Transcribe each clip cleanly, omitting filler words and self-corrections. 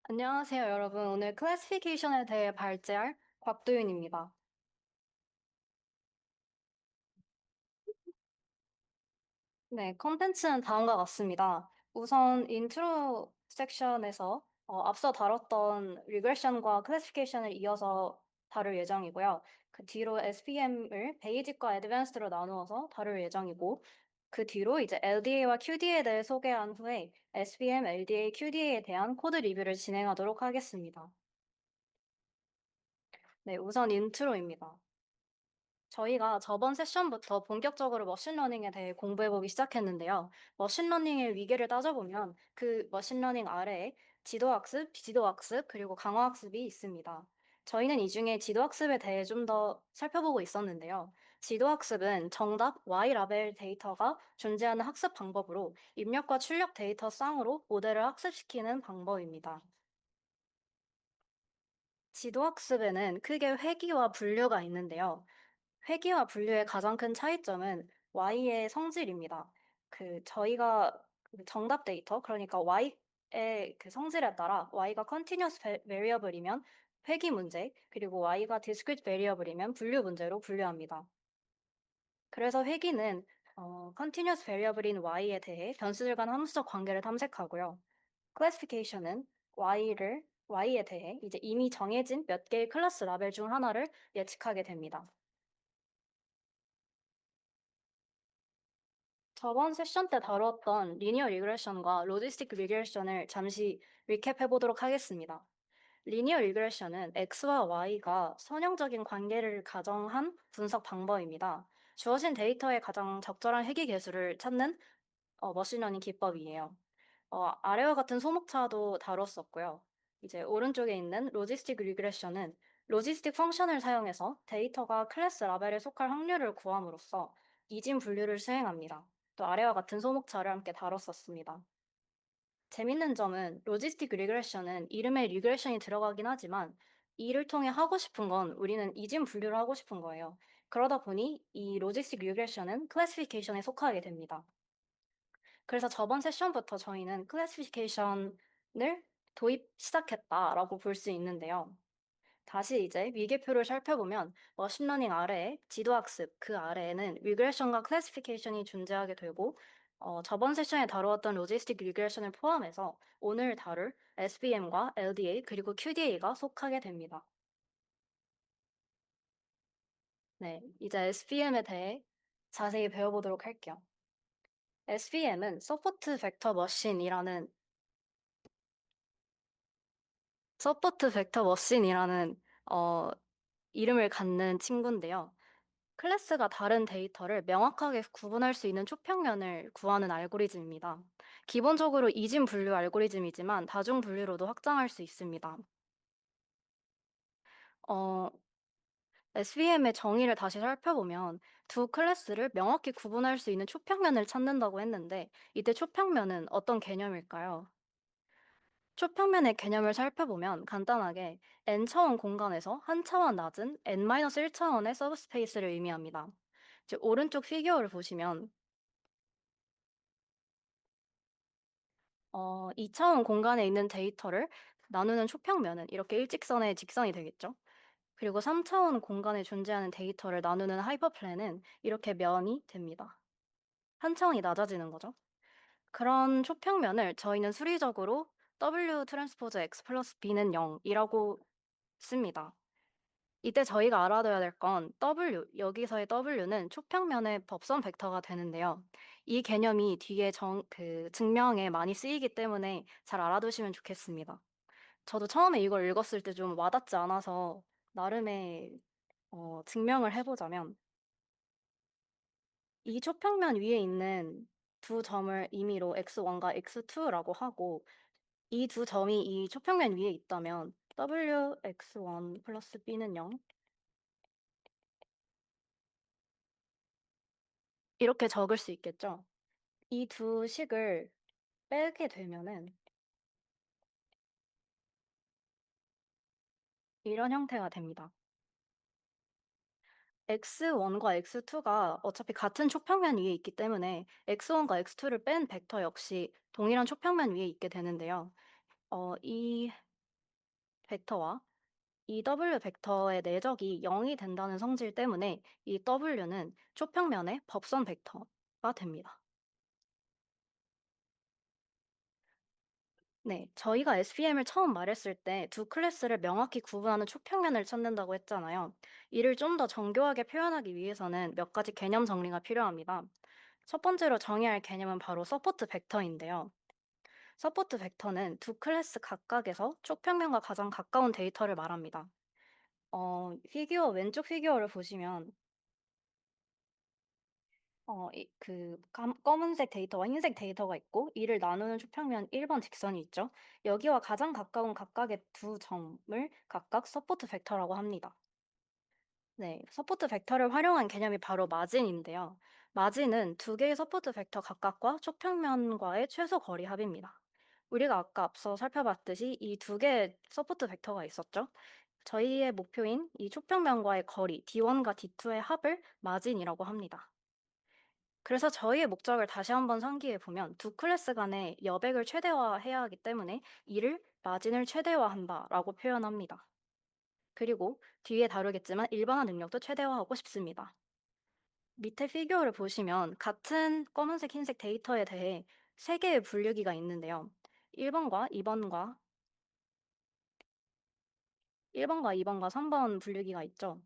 안녕하세요, 여러분. 오늘 클래시피케이션에 대해 발제할 곽도윤입니다. 네, 컨텐츠는 다음과 같습니다. 우선 인트로 섹션에서 앞서 다뤘던 리그레션과 클래시피케이션을 이어서 다룰 예정이고요. 그 뒤로 SPM을 베이직과 애드밴스드로 나누어서 다룰 예정이고, 그 뒤로 이제 LDA와 QDA에 대해 소개한 후에 SPM, LDA, QDA에 대한 코드 리뷰를 진행하도록 하겠습니다. 네, 우선 인트로입니다. 저희가 저번 세션부터 본격적으로 머신러닝에 대해 공부해보기 시작했는데요. 머신러닝의 위계를 따져보면 그 머신러닝 아래에 지도학습, 비지도학습, 그리고 강화학습이 있습니다. 저희는 이 중에 지도학습에 대해 좀 더 살펴보고 있었는데요. 지도학습은 정답 Y라벨 데이터가 존재하는 학습 방법으로 입력과 출력 데이터 쌍으로 모델을 학습시키는 방법입니다. 지도학습에는 크게 회귀와 분류가 있는데요. 회귀와 분류의 가장 큰 차이점은 Y의 성질입니다. 저희가 그 정답 데이터, 그러니까 Y의 그 성질에 따라 Y가 continuous variable이면 회귀 문제, 그리고 Y가 discrete variable이면 분류 문제로 분류합니다. 그래서 회귀는 continuous variable인 Y에 대해 변수들 간 함수적 관계를 탐색하고요. classification은 Y에 대해 이제 이미 정해진 몇 개의 클래스 라벨 중 하나를 예측하게 됩니다. 저번 세션 때 다루었던 리니어 리그레션과 로지스틱 리그레션을 잠시 리캡해 보도록 하겠습니다. 리니어 리그레션은 X와 Y가 선형적인 관계를 가정한 분석 방법입니다. 주어진 데이터의 가장 적절한 회귀 계수를 찾는 머신러닝 기법이에요. 아래와 같은 소목차도 다뤘었고요. 이제 오른쪽에 있는 로지스틱 리그레션은 로지스틱 펑션을 사용해서 데이터가 클래스 라벨에 속할 확률을 구함으로써 이진 분류를 수행합니다. 또 아래와 같은 소목차를 함께 다뤘었습니다. 재밌는 점은 로지스틱 리그레션은 이름에 리그레션이 들어가긴 하지만 이를 통해 하고 싶은 건 우리는 이진 분류를 하고 싶은 거예요. 그러다 보니 이 로지스틱 리그레션은 클래시피케이션에 속하게 됩니다. 그래서 저번 세션부터 저희는 클래시피케이션을 도입 시작했다라고 볼 수 있는데요. 다시 이제 위계표를 살펴보면 머신러닝 아래에 지도학습, 그 아래에는 리그레션과 클래시피케이션이 존재하게 되고 저번 세션에 다루었던 로지스틱 리그레션을 포함해서 오늘 다룰 SVM과 LDA 그리고 QDA가 속하게 됩니다. 네, 이제 SVM에 대해 자세히 배워보도록 할게요. SVM은 서포트 벡터 머신이라는 어, 이름을 갖는 친구인데요. 클래스가 다른 데이터를 명확하게 구분할 수 있는 초평면을 구하는 알고리즘입니다. 기본적으로 이진 분류 알고리즘이지만 다중 분류로도 확장할 수 있습니다. 어, SVM의 정의를 다시 살펴보면 두 클래스를 명확히 구분할 수 있는 초평면을 찾는다고 했는데 이때 초평면은 어떤 개념일까요? 초평면의 개념을 살펴보면 간단하게 n차원 공간에서 한 차원 낮은 n-1차원의 서브스페이스를 의미합니다. 즉 오른쪽 피규어를 보시면 2차원 공간에 있는 데이터를 나누는 초평면은 이렇게 일직선의 직선이 되겠죠. 그리고 3차원 공간에 존재하는 데이터를 나누는 하이퍼플랜은 이렇게 면이 됩니다. 한 차원이 낮아지는 거죠. 그런 초평면을 저희는 수리적으로 W 트랜스포즈 X 플러스 B는 0이라고 씁니다. 이때 저희가 알아둬야 될 건 W, 여기서의 W는 초평면의 법선 벡터가 되는데요. 이 개념이 뒤에 증명에 많이 쓰이기 때문에 잘 알아두시면 좋겠습니다. 저도 처음에 이걸 읽었을 때 좀 와닿지 않아서 나름의 증명을 해보자면 이 초평면 위에 있는 두 점을 임의로 x1과 x2라고 하고 이 두 점이 이 초평면 위에 있다면 wx1 플러스 b는 0 이렇게 적을 수 있겠죠. 이 두 식을 빼게 되면은 이런 형태가 됩니다. x1과 x2가 어차피 같은 초평면 위에 있기 때문에 x1과 x2를 뺀 벡터 역시 동일한 초평면 위에 있게 되는데요. 이 벡터와 이 W 벡터의 내적이 0이 된다는 성질 때문에 이 W는 초평면의 법선 벡터가 됩니다. 네, 저희가 SVM을 처음 말했을 때 두 클래스를 명확히 구분하는 초평면을 찾는다고 했잖아요. 이를 좀 더 정교하게 표현하기 위해서는 몇 가지 개념 정리가 필요합니다. 첫 번째로 정의할 개념은 바로 서포트 벡터인데요. 서포트 벡터는 두 클래스 각각에서 초평면과 가장 가까운 데이터를 말합니다. 왼쪽 피규어를 보시면 검은색 데이터와 흰색 데이터가 있고 이를 나누는 초평면 1번 직선이 있죠. 여기와 가장 가까운 각각의 두 점을 각각 서포트 벡터라고 합니다. 네, 서포트 벡터를 활용한 개념이 바로 마진인데요. 마진은 두 개의 서포트 벡터 각각과 초평면과의 최소 거리 합입니다. 우리가 아까 앞서 살펴봤듯이 이 두 개의 서포트 벡터가 있었죠. 저희의 목표인 이 초평면과의 거리 D1과 D2의 합을 마진이라고 합니다. 그래서 저희의 목적을 다시 한번 상기해 보면 두 클래스 간의 여백을 최대화해야 하기 때문에 이를 마진을 최대화한다라고 표현합니다. 그리고 뒤에 다루겠지만 일반화 능력도 최대화하고 싶습니다. 밑에 피규어를 보시면 같은 검은색, 흰색 데이터에 대해 세 개의 분류기가 있는데요. 1번과 2번과 1번과 2번과 3번 분류기가 있죠.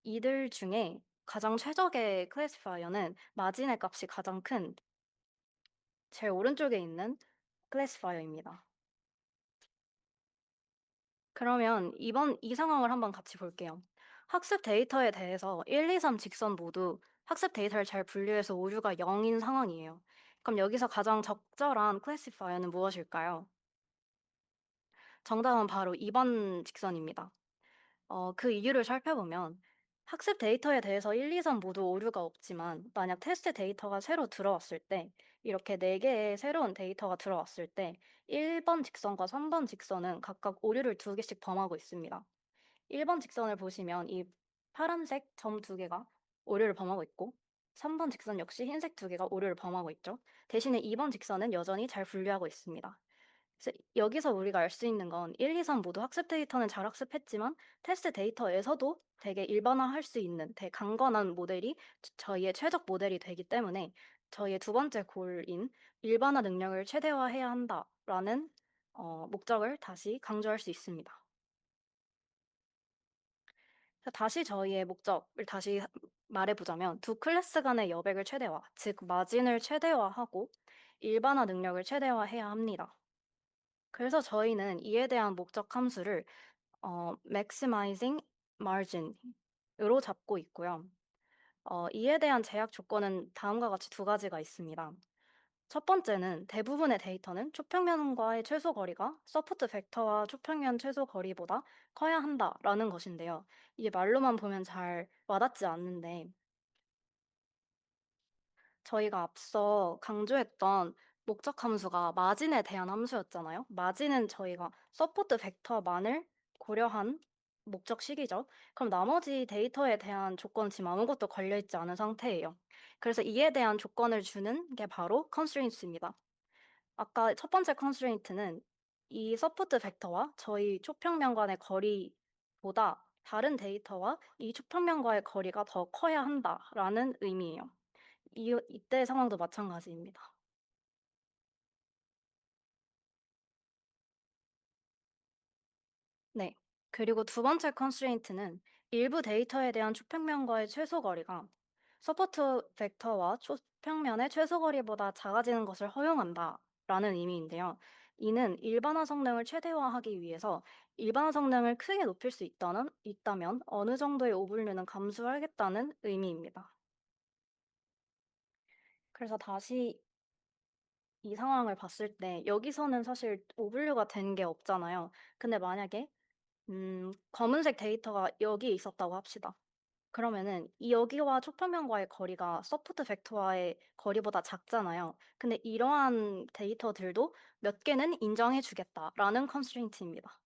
이들 중에 가장 최적의 클래시파이어는 마진의 값이 가장 큰 제일 오른쪽에 있는 클래시파이어입니다. 그러면 이번 이 상황을 한번 같이 볼게요. 학습 데이터에 대해서 1, 2, 3 직선 모두 학습 데이터를 잘 분류해서 오류가 0인 상황이에요. 그럼 여기서 가장 적절한 클래시파이어는 무엇일까요? 정답은 바로 2번 직선입니다. 그 이유를 살펴보면 학습 데이터에 대해서 1, 2, 3 모두 오류가 없지만 만약 테스트 데이터가 새로 들어왔을 때 이렇게 4개의 새로운 데이터가 들어왔을 때 1번 직선과 3번 직선은 각각 오류를 2개씩 범하고 있습니다. 1번 직선을 보시면 이 파란색 점 2개가 오류를 범하고 있고 3번 직선 역시 흰색 2개가 오류를 범하고 있죠. 대신에 2번 직선은 여전히 잘 분류하고 있습니다. 그래서 여기서 우리가 알 수 있는 건 1, 2, 3 모두 학습 데이터는 잘 학습했지만 테스트 데이터에서도 되게 일반화할 수 있는 되게 강건한 모델이 저희의 최적 모델이 되기 때문에 저희의 두 번째 골인 '일반화 능력을 최대화해야 한다.'라는 목적을 다시 강조할 수 있습니다. 그래서 다시 저희의 목적을 다시 말해 보자면 두 클래스 간의 여백을 최대화, 즉 마진을 최대화하고 일반화 능력을 최대화해야 합니다. 그래서 저희는 이에 대한 목적 함수를 maximizing margin 으로 잡고 있고요. 이에 대한 제약 조건은 다음과 같이 두 가지가 있습니다. 첫 번째는 대부분의 데이터는 초평면과의 최소 거리가 서포트 벡터와 초평면 최소 거리보다 커야 한다라는 것인데요. 이게 말로만 보면 잘 와닿지 않는데 저희가 앞서 강조했던 목적 함수가 마진에 대한 함수였잖아요. 마진은 저희가 서포트 벡터만을 고려한 목적식이죠. 그럼 나머지 데이터에 대한 조건 지금 아무것도 걸려 있지 않은 상태예요. 그래서 이에 대한 조건을 주는 게 바로 constraints입니다. 아까 첫 번째 constraint는 이 서포트 벡터와 저희 초평면 간의 거리보다 다른 데이터와 이 초평면과의 거리가 더 커야 한다라는 의미예요. 이때 상황도 마찬가지입니다. 네. 그리고 두 번째 constraint는 일부 데이터에 대한 초평면과의 최소 거리가 서포트 벡터와 초평면의 최소 거리보다 작아지는 것을 허용한다라는 의미인데요. 이는 일반화 성능을 최대화하기 위해서 일반화 성능을 크게 높일 수 있다면 어느 정도의 오분류는 감수하겠다는 의미입니다. 그래서 다시 이 상황을 봤을 때 여기서는 사실 오분류가 된 게 없잖아요. 근데 만약에 검은색 데이터가 여기에 있었다고 합시다. 그러면은 이 여기와 초평면과의 거리가 서포트 벡터와의 거리보다 작잖아요. 근데 이러한 데이터들도 몇 개는 인정해 주겠다라는 컨스트레인트입니다.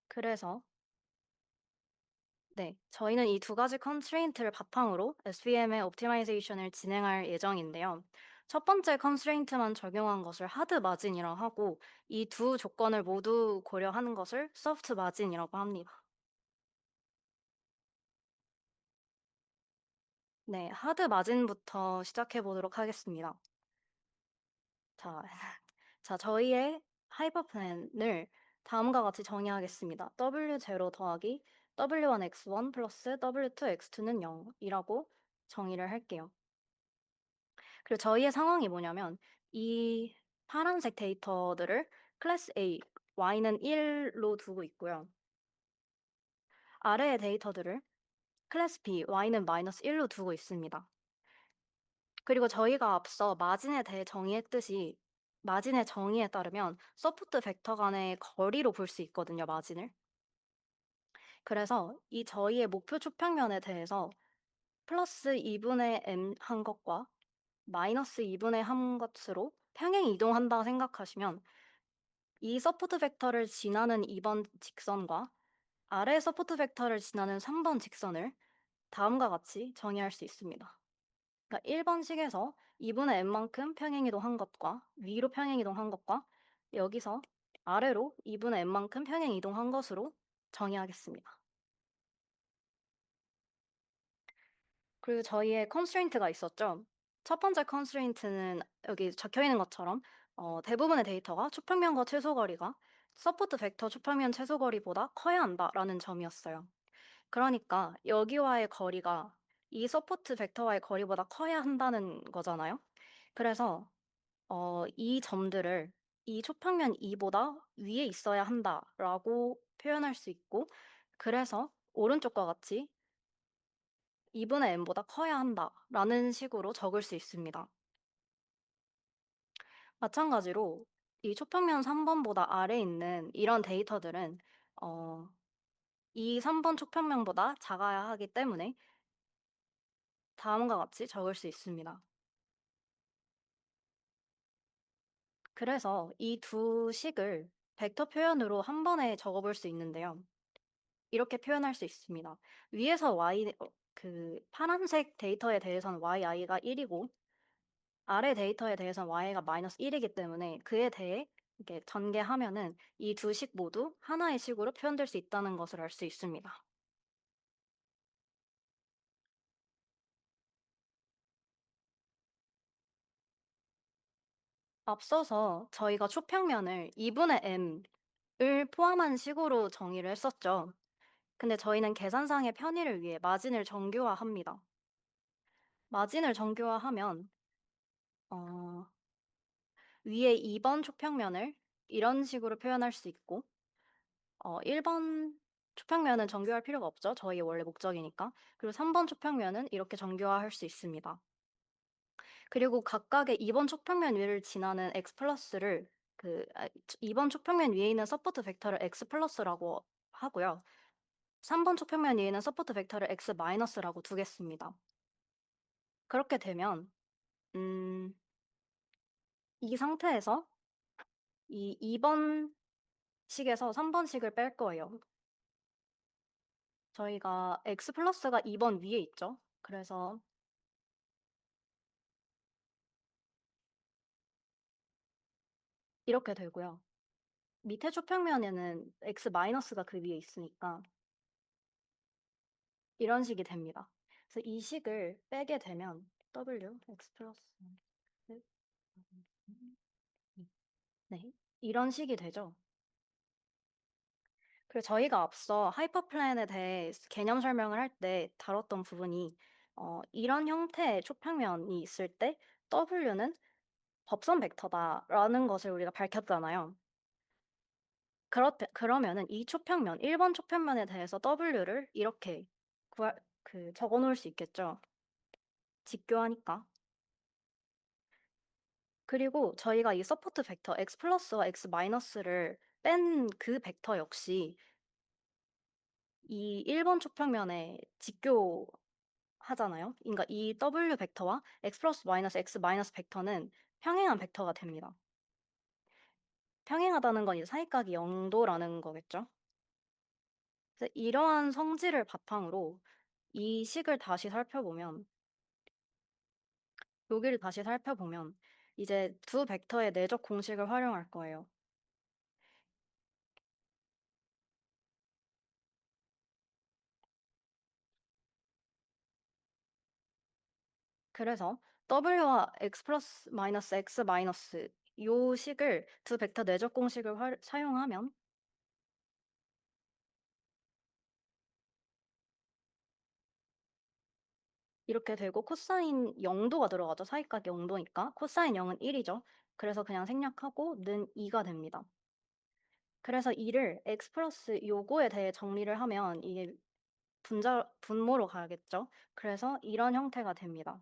그래서 네, 저희는 이 두 가지 컨스트레인트를 바탕으로 SVM의 옵티마이제이션을 진행할 예정인데요. 첫 번째 컨스트레인트만 적용한 것을 하드 마진이라 하고 이 두 조건을 모두 고려하는 것을 소프트 마진이라고 합니다. 네, 하드 마진부터 시작해 보도록 하겠습니다. 자, 자, 저희의 하이퍼 플랜을 다음과 같이 정의하겠습니다. W0 더하기 W1x1 플러스 W2x2는 0이라고 정의를 할게요. 그리고 저희의 상황이 뭐냐면 이 파란색 데이터들을 클래스 A, Y는 1로 두고 있고요. 아래의 데이터들을 클래스 B, Y는 마이너스 1로 두고 있습니다. 그리고 저희가 앞서 마진에 대해 정의했듯이 마진의 정의에 따르면 서포트 벡터 간의 거리로 볼 수 있거든요, 마진을. 그래서 이 저희의 목표 초평면에 대해서 플러스 2분의 m 한 것과 마이너스 2분의 한 것으로 평행 이동한다 생각하시면 이 서포트 벡터를 지나는 2번 직선과 아래 서포트 벡터를 지나는 3번 직선을 다음과 같이 정의할 수 있습니다. 그러니까 1번 식에서 2분의 n만큼 평행이동한 것과 위로 평행이동한 것과 여기서 아래로 2분의 n만큼 평행이동한 것으로 정의하겠습니다. 그리고 저희의 컨스트레인트가 있었죠. 첫 번째 컨스트레인트는 여기 적혀 있는 것처럼 대부분의 데이터가 초평면과 최소거리가 서포트 벡터 초평면 최소거리보다 커야 한다라는 점이었어요. 그러니까 여기와의 거리가 이 서포트 벡터와의 거리보다 커야 한다는 거잖아요. 그래서 이 점들을 이 초평면 2보다 위에 있어야 한다라고 표현할 수 있고 그래서 오른쪽과 같이 2분의 n보다 커야 한다라는 식으로 적을 수 있습니다. 마찬가지로 이 초평면 3번보다 아래에 있는 이런 데이터들은 어, 이 3번 초평면보다 작아야 하기 때문에 다음과 같이 적을 수 있습니다. 그래서 이 두 식을 벡터 표현으로 한 번에 적어볼 수 있는데요. 이렇게 표현할 수 있습니다. 위에서 그 파란색 데이터에 대해서는 yi가 1이고 아래 데이터에 대해서는 y가 마이너스 1이기 때문에 그에 대해 이렇게 전개하면은 이 두 식 모두 하나의 식으로 표현될 수 있다는 것을 알 수 있습니다. 앞서서 저희가 초평면을 2분의 m을 포함한 식으로 정의를 했었죠. 근데 저희는 계산상의 편의를 위해 마진을 정교화합니다. 마진을 정교화하면 어, 위에 2번 초평면을 이런 식으로 표현할 수 있고 1번 초평면은 정교할 필요가 없죠. 저희의 원래 목적이니까. 그리고 3번 초평면은 이렇게 정교화할 수 있습니다. 그리고 각각의 2번 초평면 위를 지나는 x 플러스를 2번 초평면 위에 있는 서포트 벡터를 x 플러스라고 하고요. 3번 초평면 위에 있는 서포트 벡터를 x 마이너스라고 두겠습니다. 그렇게 되면 음, 이 상태에서 이 2번 식에서 3번 식을 뺄 거예요. 저희가 x 플러스가 2번 위에 있죠. 그래서 이렇게 되고요. 밑에 초평면에는 x 마이너스가 그 위에 있으니까 이런 식이 됩니다. 그래서 이 식을 빼게 되면 w x 플러스 네, 이런 식이 되죠. 그리고 저희가 앞서 하이퍼플랜에 대해 개념 설명을 할 때 다뤘던 부분이 이런 형태의 초평면이 있을 때 w는 법선 벡터다라는 것을 우리가 밝혔잖아요. 그러면은 이 초평면, 1번 초평면에 대해서 w를 이렇게 적어 놓을 수 있겠죠. 직교하니까. 그리고 저희가 이 서포트 벡터 x 플러스와 x 마이너스를 뺀 그 벡터 역시 이 1번 초평면에 직교하잖아요. 그러니까 이 w 벡터와 x 플러스 마이너스 x 마이너스 벡터는 평행한 벡터가 됩니다. 평행하다는 건 이 사이각이 0도라는 거겠죠. 그래서 이러한 성질을 바탕으로 이 식을 다시 살펴보면 여기를 다시 살펴보면 이제 두 벡터의 내적 공식을 활용할 거예요. 그래서 W와 x 플러스 마이너스 x 마이너스 요 식을 두 벡터 내적 공식을 사용하면 이렇게 되고 코사인 0도가 들어가죠. 사이각의 0도니까. 코사인 0은 1이죠. 그래서 그냥 생략하고 는 2가 됩니다. 그래서 이를 x 플러스 요거에 대해 정리를 하면 이게 분모로 가겠죠. 그래서 이런 형태가 됩니다.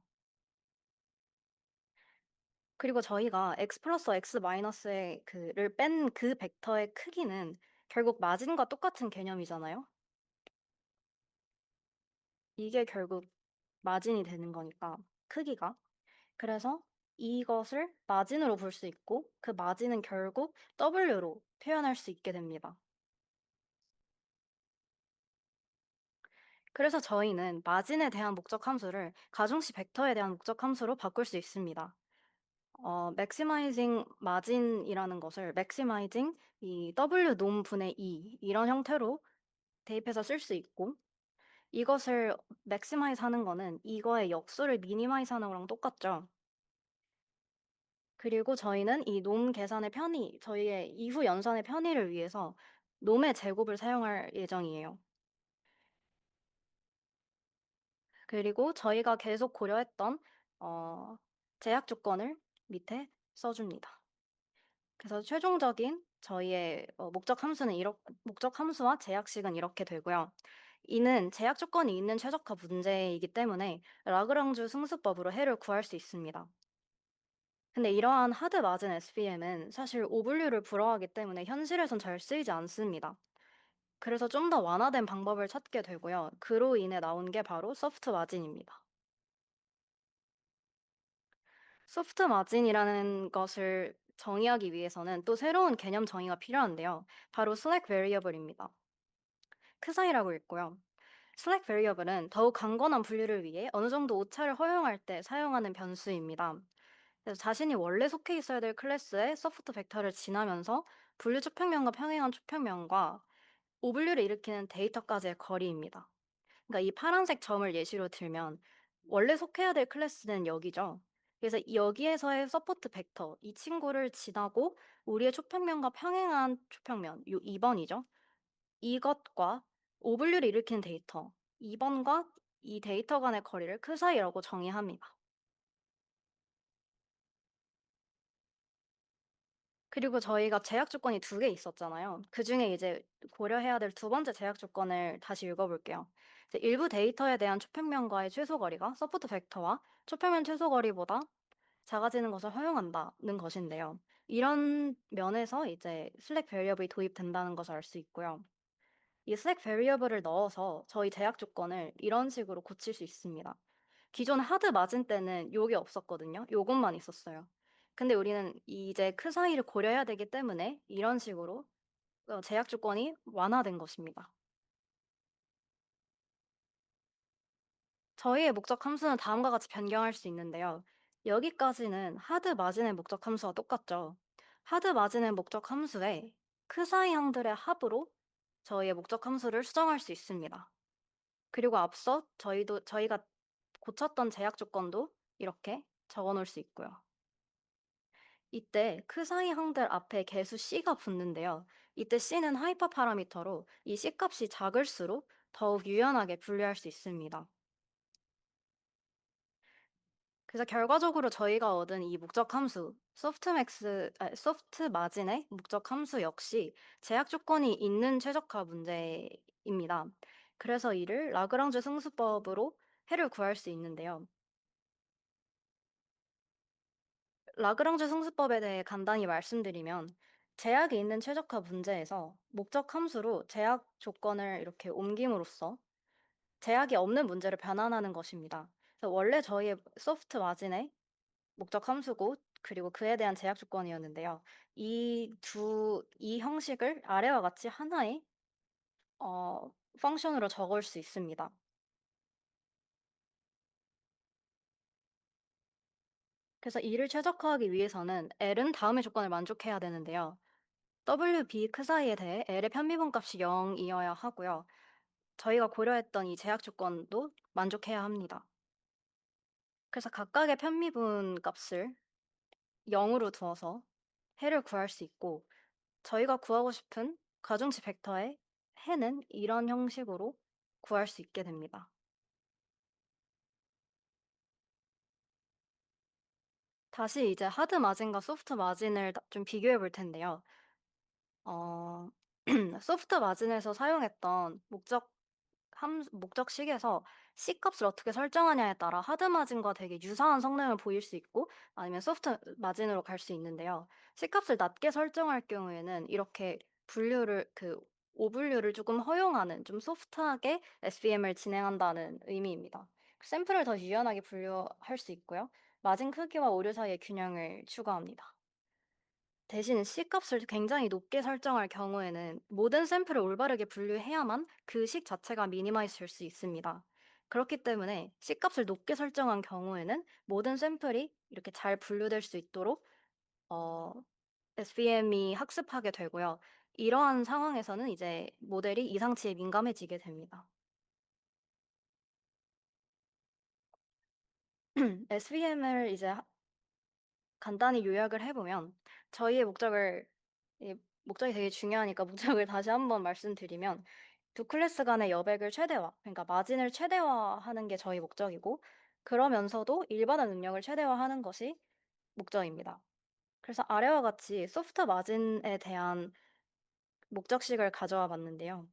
그리고 저희가 x 플러스 x 마이너스의 그를 뺀 그 벡터의 크기는 결국 마진과 똑같은 개념이잖아요. 이게 결국 마진이 되는 거니까 크기가. 그래서 이것을 마진으로 볼 수 있고 그 마진은 결국 W로 표현할 수 있게 됩니다. 그래서 저희는 마진에 대한 목적 함수를 가중치 벡터에 대한 목적 함수로 바꿀 수 있습니다. maximizing margin이라는 것을 maximizing 이 W 논 분의 E 이런 형태로 대입해서 쓸 수 있고 이것을 maximize 하는 거는 이거의 역수를 minimize 하는 거랑 똑같죠. 그리고 저희는 이 놈 계산의 편의, 저희의 이후 연산의 편의를 위해서 놈의 제곱을 사용할 예정이에요. 그리고 저희가 계속 고려했던 어, 제약 조건을 밑에 써줍니다. 그래서 최종적인 저희의 목적 함수와 제약식은 이렇게 되고요. 이는 제약 조건이 있는 최적화 문제이기 때문에 라그랑주 승수법으로 해를 구할 수 있습니다. 근데 이러한 하드 마진 SVM은 사실 오분류를 불허하기 때문에 현실에선 잘 쓰이지 않습니다. 그래서 좀 더 완화된 방법을 찾게 되고요. 그로 인해 나온 게 바로 소프트 마진입니다. 소프트 마진이라는 것을 정의하기 위해서는 또 새로운 개념 정의가 필요한데요. 바로 슬랙 베리어블입니다. 크사이라고 읽고요. 슬랙 베리어블은 더욱 강건한 분류를 위해 어느 정도 오차를 허용할 때 사용하는 변수입니다. 그래서 자신이 원래 속해 있어야 될 클래스의 소프트 벡터를 지나면서 분류 초평면과 평행한 초평면과 오분류를 일으키는 데이터까지의 거리입니다. 그러니까 이 파란색 점을 예시로 들면 원래 속해야 될 클래스는 여기죠. 그래서 여기에서의 서포트 벡터 이 친구를 지나고 우리의 초평면과 평행한 초평면 요 2번이죠. 이것과 오분류를 일으키는 데이터 2번과 이 데이터 간의 거리를 그 사이라고 정의합니다. 그리고 저희가 제약 조건이 두 개 있었잖아요. 그중에 이제 고려해야 될 두 번째 제약 조건을 다시 읽어볼게요. 이제 일부 데이터에 대한 초평면과의 최소 거리가 서포트 벡터와 초평면 최소 거리보다 작아지는 것을 허용한다는 것인데요. 이런 면에서 이제 슬랙 베리어블이 도입된다는 것을 알 수 있고요. 이 슬랙 베리어블을 넣어서 저희 제약 조건을 이런 식으로 고칠 수 있습니다. 기존 하드 마진 때는 요게 없었거든요. 요것만 있었어요. 근데 우리는 이제 그 사이를 고려해야 되기 때문에 이런 식으로 제약 조건이 완화된 것입니다. 저희의 목적 함수는 다음과 같이 변경할 수 있는데요. 여기까지는 하드 마진의 목적 함수와 똑같죠. 하드 마진의 목적 함수에 그 사이 항들의 합으로 저희의 목적 함수를 수정할 수 있습니다. 그리고 앞서 저희가 고쳤던 제약 조건도 이렇게 적어 놓을 수 있고요. 이때 그 사이 항들 앞에 개수 C가 붙는데요. 이때 C는 하이퍼 파라미터로 이 C 값이 작을수록 더욱 유연하게 분류할 수 있습니다. 그래서 결과적으로 저희가 얻은 이 목적 함수, 소프트 마진의 목적 함수 역시 제약 조건이 있는 최적화 문제입니다. 그래서 이를 라그랑주 승수법으로 해를 구할 수 있는데요. 라그랑주 승수법에 대해 간단히 말씀드리면 제약이 있는 최적화 문제에서 목적 함수로 제약 조건을 이렇게 옮김으로써 제약이 없는 문제를 변환하는 것입니다. 그래서 원래 저희의 소프트 마진의 목적 함수고 그리고 그에 대한 제약 조건이었는데요. 이 형식을 아래와 같이 하나의 어, 펑션으로 적을 수 있습니다. 그래서 이를 최적화하기 위해서는 L은 다음의 조건을 만족해야 되는데요. WB 크 사이에 대해 L의 편미분 값이 0이어야 하고요. 저희가 고려했던 이 제약 조건도 만족해야 합니다. 그래서 각각의 편미분 값을 0으로 두어서 해를 구할 수 있고, 저희가 구하고 싶은 가중치 벡터의 해는 이런 형식으로 구할 수 있게 됩니다. 다시 이제 하드 마진과 소프트 마진을 좀 비교해 볼 텐데요. 어, 소프트 마진에서 사용했던 목적식에서 C 값을 어떻게 설정하냐에 따라 하드 마진과 되게 유사한 성능을 보일 수 있고, 아니면 소프트 마진으로 갈 수 있는데요. C 값을 낮게 설정할 경우에는 이렇게 오분류를 조금 허용하는 좀 소프트하게 SVM을 진행한다는 의미입니다. 샘플을 더 유연하게 분류할 수 있고요. 마진 크기와 오류 사이의 균형을 추구합니다. 대신 C값을 굉장히 높게 설정할 경우에는 모든 샘플을 올바르게 분류해야만 그 식 자체가 미니마이즈 될 수 있습니다. 그렇기 때문에 C값을 높게 설정한 경우에는 모든 샘플이 이렇게 잘 분류될 수 있도록 어, SVM이 학습하게 되고요. 이러한 상황에서는 이제 모델이 이상치에 민감해지게 됩니다. SVM을 이제 간단히 요약을 해보면, 저희의 목적이 되게 중요하니까 목적을 다시 한번 말씀드리면, 두 클래스 간의 여백을 최대화, 그러니까 마진을 최대화하는 게 저희 목적이고, 그러면서도 일반화 능력을 최대화하는 것이 목적입니다. 그래서 아래와 같이 소프트 마진에 대한 목적식을 가져와 봤는데요.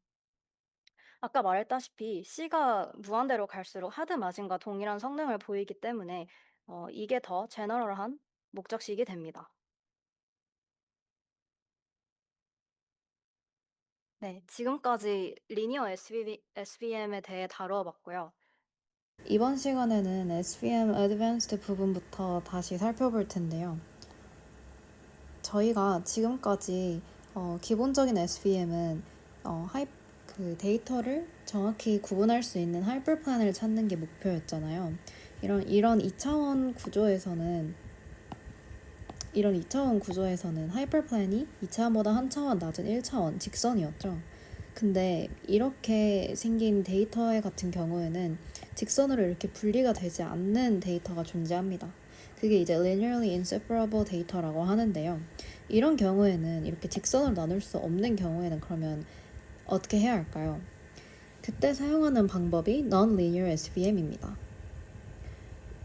아까 말했다시피 C가 무한대로 갈수록 하드 마진과 동일한 성능을 보이기 때문에 이게 더 제너럴한 목적식이 됩니다. 네, 지금까지 리니어 SVM에 대해 다루어 봤고요. 이번 시간에는 SVM Advanced 부분부터 다시 살펴볼 텐데요. 저희가 지금까지 기본적인 SVM은 그 데이터를 정확히 구분할 수 있는 하이퍼플랜을 찾는 게 목표였잖아요. 이런 2차원 구조에서는 하이퍼플랜이 2차원보다 한 차원 낮은 1차원 직선이었죠. 근데 이렇게 생긴 데이터 같은 경우에는 직선으로 이렇게 분리가 되지 않는 데이터가 존재합니다. 그게 이제 linearly inseparable 데이터라고 하는데요. 이런 경우에는 이렇게 직선으로 나눌 수 없는 경우에는 그러면 어떻게 해야 할까요? 그때 사용하는 방법이 non-linear SVM입니다.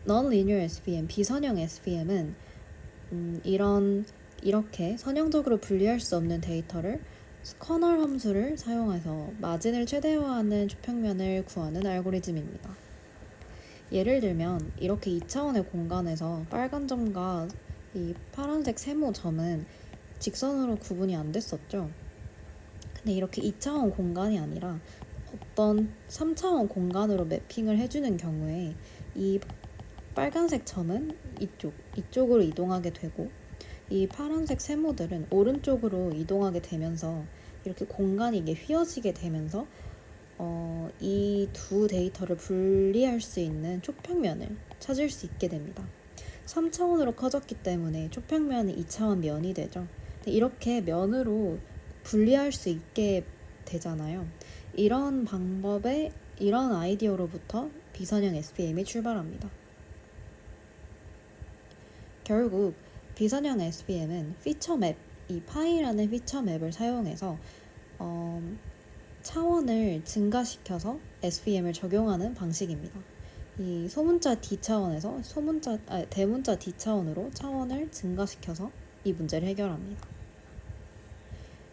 non-linear SVM, 비선형 SVM은 이렇게 선형적으로 분리할 수 없는 데이터를 커널 함수를 사용해서 마진을 최대화하는 초평면을 구하는 알고리즘입니다. 예를 들면 이렇게 2차원의 공간에서 빨간 점과 이 파란색 세모 점은 직선으로 구분이 안 됐었죠. 근데 이렇게 2차원 공간이 아니라 어떤 3차원 공간으로 매핑을 해주는 경우에 이 빨간색 점은 이쪽으로 이동하게 되고, 이 파란색 세모들은 오른쪽으로 이동하게 되면서 이렇게 공간이 이게 휘어지게 되면서 이 두 데이터를 분리할 수 있는 초평면을 찾을 수 있게 됩니다. 3차원으로 커졌기 때문에 초평면이 2차원 면이 되죠. 이렇게 면으로 분리할 수 있게 되잖아요. 이런 아이디어로부터 비선형 SVM이 출발합니다. 결국 비선형 SVM은 피처맵, 이 파이라는 피처맵을 사용해서 차원을 증가시켜서 SVM을 적용하는 방식입니다. 이 소문자 D차원에서 대문자 D차원으로 차원을 증가시켜서 이 문제를 해결합니다.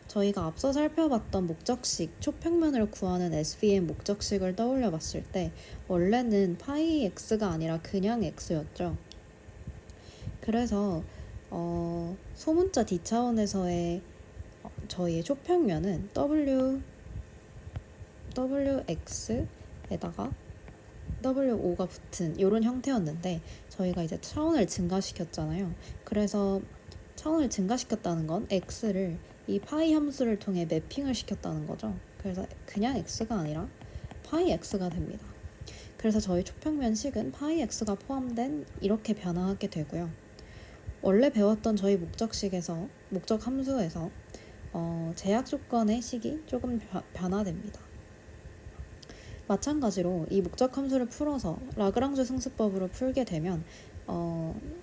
저희가 앞서 살펴봤던 목적식, 초평면을 구하는 SVM 목적식을 떠올려 봤을 때 원래는 파이 x가 아니라 그냥 x였죠. 그래서 소문자 D차원에서의 저희의 초평면은 wx에다가 w5가 붙은 이런 형태였는데, 저희가 이제 차원을 증가시켰잖아요. 그래서 차원을 증가시켰다는 건 x를 이 파이 함수를 통해 매핑을 시켰다는 거죠. 그래서 그냥 x가 아니라 파이 x가 됩니다. 그래서 저희 초평면 식은 파이 x가 포함된 이렇게 변화하게 되고요. 원래 배웠던 저희 목적 함수에서 제약 조건의 식이 조금 변화됩니다. 마찬가지로 이 목적 함수를 풀어서 라그랑주 승수법으로 풀게 되면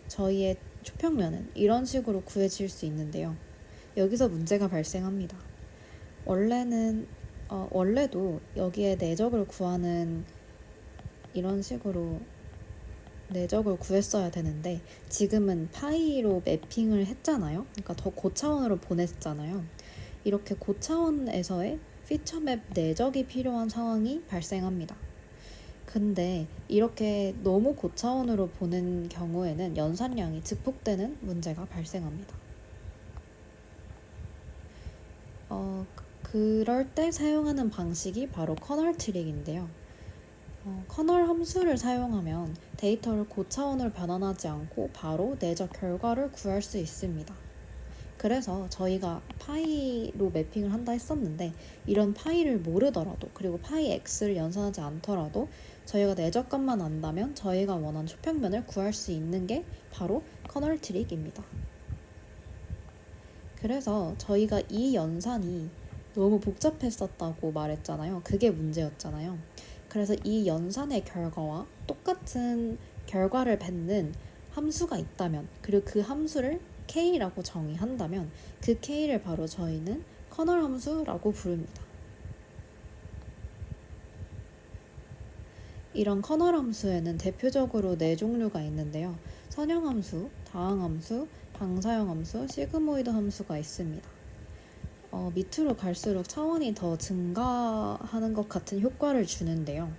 저희의 초평면은 이런 식으로 구해질 수 있는데요. 여기서 문제가 발생합니다. 원래도 여기에 내적을 구하는 이런 식으로 내적을 구했어야 되는데 지금은 파이로 매핑을 했잖아요. 그러니까 더 고차원으로 보냈잖아요. 이렇게 고차원에서의 피처맵 내적이 필요한 상황이 발생합니다. 근데 이렇게 너무 고차원으로 보낸 경우에는 연산량이 증폭되는 문제가 발생합니다. 그럴 때 사용하는 방식이 바로 커널 트릭인데요. 커널 함수를 사용하면 데이터를 고차원으로 변환하지 않고 바로 내적 결과를 구할 수 있습니다. 그래서 저희가 파이로 매핑을 한다 했었는데 이런 파이를 모르더라도 그리고 파이 x를 연산하지 않더라도 저희가 내적값만 안다면 저희가 원하는 초평면을 구할 수 있는 게 바로 커널 트릭입니다. 그래서 저희가 이 연산이 너무 복잡했었다고 말했잖아요. 그게 문제였잖아요. 그래서 이 연산의 결과와 똑같은 결과를 뱉는 함수가 있다면 그리고 그 함수를 k라고 정의한다면 그 k를 바로 저희는 커널 함수라고 부릅니다. 이런 커널 함수에는 대표적으로 네 종류가 있는데요. 선형함수, 다항함수, 방사형함수, 시그모이드 함수가 있습니다. 밑으로 갈수록 차원이 더 증가하는 것 같은 효과를 주는데요.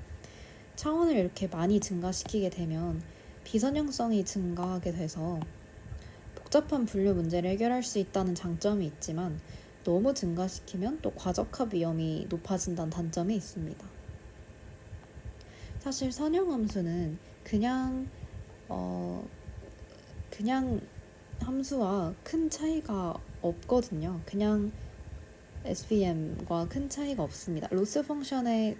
차원을 이렇게 많이 증가시키게 되면 비선형성이 증가하게 돼서 복잡한 분류 문제를 해결할 수 있다는 장점이 있지만 너무 증가시키면 또 과적합 위험이 높아진다는 단점이 있습니다. 사실 선형함수는 그냥 함수와 큰 차이가 없거든요. 그냥 SVM과 큰 차이가 없습니다. 로스 펑션에서의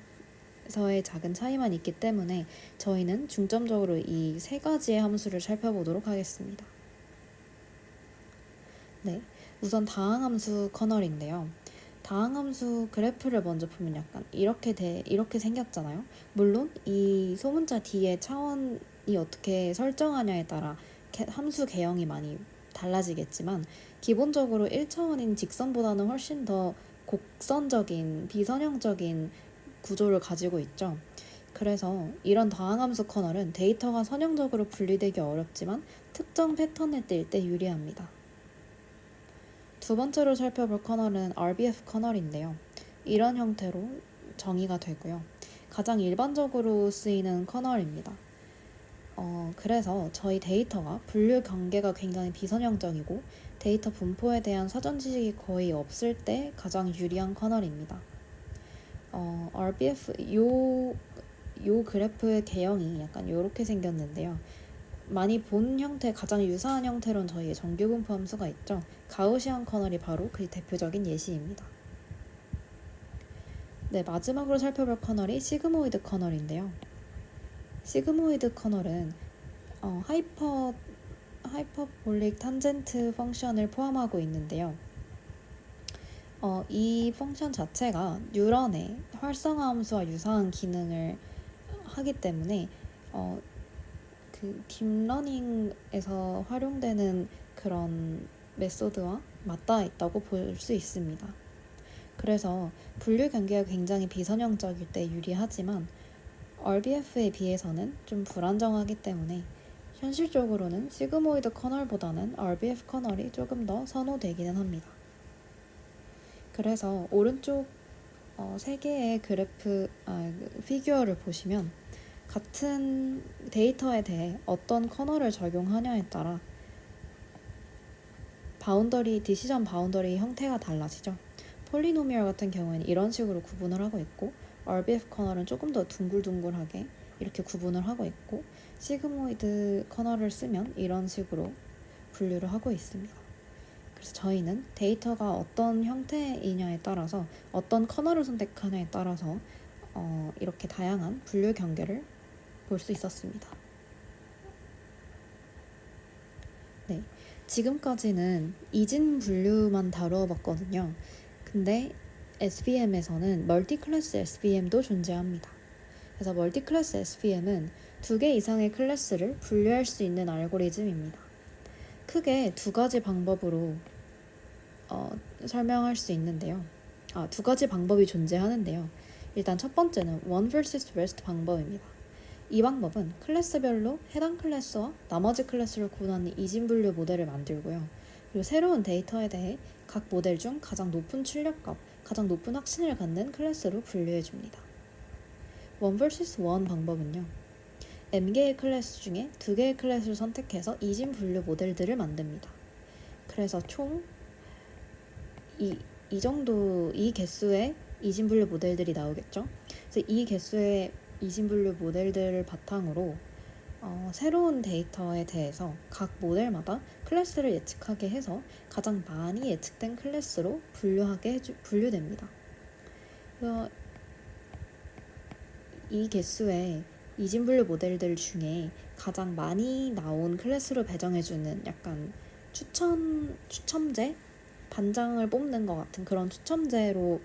작은 차이만 있기 때문에 저희는 중점적으로 이 세 가지의 함수를 살펴보도록 하겠습니다. 네, 우선 다항함수 커널인데요. 다항함수 그래프를 먼저 보면 약간 이렇게 생겼잖아요. 물론 이 소문자 뒤에 차원이 어떻게 설정하냐에 따라 함수 개형이 많이 달라지겠지만 기본적으로 1차원인 직선보다는 훨씬 더 곡선적인 비선형적인 구조를 가지고 있죠. 그래서 이런 다항함수 커널은 데이터가 선형적으로 분리되기 어렵지만 특정 패턴을 띌 때 유리합니다. 두 번째로 살펴볼 커널은 RBF 커널인데요. 이런 형태로 정의가 되고요. 가장 일반적으로 쓰이는 커널입니다. 그래서 저희 데이터가 분류 경계가 굉장히 비선형적이고 데이터 분포에 대한 사전 지식이 거의 없을 때 가장 유리한 커널입니다. RBF 요 그래프의 개형이 약간 이렇게 생겼는데요. 많이 본 형태, 가장 유사한 형태로는 저희의 정규 분포 함수가 있죠. 가우시안 커널이 바로 그 대표적인 예시입니다. 네, 마지막으로 살펴볼 커널이 시그모이드 커널인데요. 시그모이드 커널은 하이퍼볼릭 탄젠트 펑션을 포함하고 있는데요. 이 펑션 자체가 뉴런의 활성화 함수와 유사한 기능을 하기 때문에 그 딥러닝에서 활용되는 그런 메소드와 맞닿아 있다고 볼 수 있습니다. 그래서 분류 경계가 굉장히 비선형적일 때 유리하지만 RBF에 비해서는 좀 불안정하기 때문에 현실적으로는 시그모이드 커널보다는 RBF 커널이 조금 더 선호되기는 합니다. 그래서 오른쪽 세 개의 피규어를 보시면 같은 데이터에 대해 어떤 커널을 적용하냐에 따라 디시전 바운더리 형태가 달라지죠. 폴리노미얼 같은 경우에는 이런 식으로 구분을 하고 있고 RBF 커널은 조금 더 둥글둥글하게 이렇게 구분을 하고 있고 시그모이드 커널을 쓰면 이런 식으로 분류를 하고 있습니다. 그래서 저희는 데이터가 어떤 형태이냐에 따라서 어떤 커널을 선택하냐에 따라서 이렇게 다양한 분류 경계를 볼 수 있었습니다. 네, 지금까지는 이진 분류만 다루어 봤거든요. 근데 SVM에서는 멀티 클래스 SVM도 존재합니다. 그래서 멀티 클래스 SVM은 2개 이상의 클래스를 분류할 수 있는 알고리즘입니다. 크게 두 가지 방법으로 설명할 수 있는데요. 두 가지 방법이 존재하는데요. 일단 첫 번째는 one vs rest 방법입니다. 이 방법은 클래스별로 해당 클래스와 나머지 클래스를 구분하는 이진 분류 모델을 만들고요. 그리고 새로운 데이터에 대해 각 모델 중 가장 높은 출력값, 가장 높은 확신을 갖는 클래스로 분류해 줍니다. one vs one 방법은요. m개의 클래스 중에 2개의 클래스를 선택해서 이진 분류 모델들을 만듭니다. 그래서 총 이 개수의 이진 분류 모델들이 나오겠죠. 그래서 이 개수의 이진 분류 모델들을 바탕으로 새로운 데이터에 대해서 각 모델마다 클래스를 예측하게 해서 가장 많이 예측된 클래스로 분류됩니다. 그래서 이 개수의 이진 분류 모델들 중에 가장 많이 나온 클래스로 배정해주는 약간 추첨제? 반장을 뽑는 것 같은 그런 추첨제로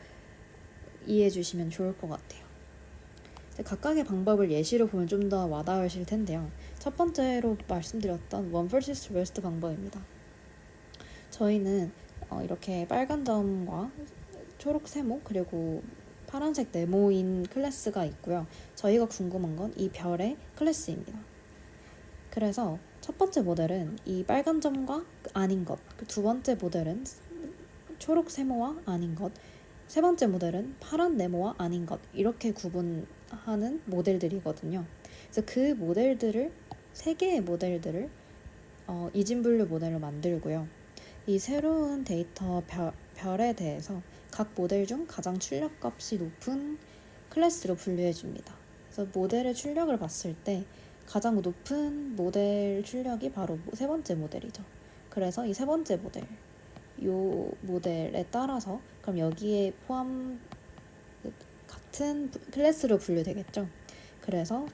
이해해 주시면 좋을 것 같아요. 각각의 방법을 예시로 보면 좀 더 와닿으실 텐데요. 첫 번째로 말씀드렸던 one vs rest 방법입니다. 저희는 이렇게 빨간 점과 초록 세모 그리고 파란색 네모인 클래스가 있고요. 저희가 궁금한 건 이 별의 클래스입니다. 그래서 첫 번째 모델은 이 빨간 점과 아닌 것, 두 번째 모델은 초록 세모와 아닌 것, 세 번째 모델은 파란 네모와 아닌 것, 이렇게 구분하는 모델들이거든요. 그래서 그 모델들을, 세 개의 모델들을 이진 분류 모델로 만들고요. 이 새로운 데이터 별에 대해서 각 모델 중 가장 출력값이 높은 클래스로 분류해 줍니다. 그래서 모델의 출력을 봤을 때 가장 높은 모델 출력이 바로 세 번째 모델이죠. 그래서 이 세 번째 모델, 요 모델에 따라서 그럼 여기에 같은 클래스로 분류되겠죠. 그래서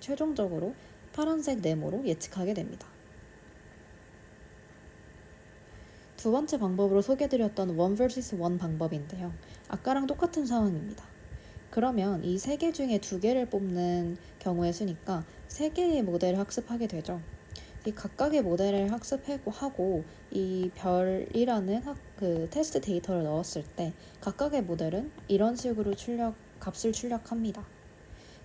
최종적으로 파란색 네모로 예측하게 됩니다. 두 번째 방법으로 소개드렸던 one vs one 방법인데요. 아까랑 똑같은 상황입니다. 그러면 이 세 개 중에 두 개를 뽑는 경우의 수니까 세 개의 모델을 학습하게 되죠. 이 각각의 모델을 학습하고 이 별이라는 테스트 데이터를 넣었을 때 각각의 모델은 이런 식으로 값을 출력합니다.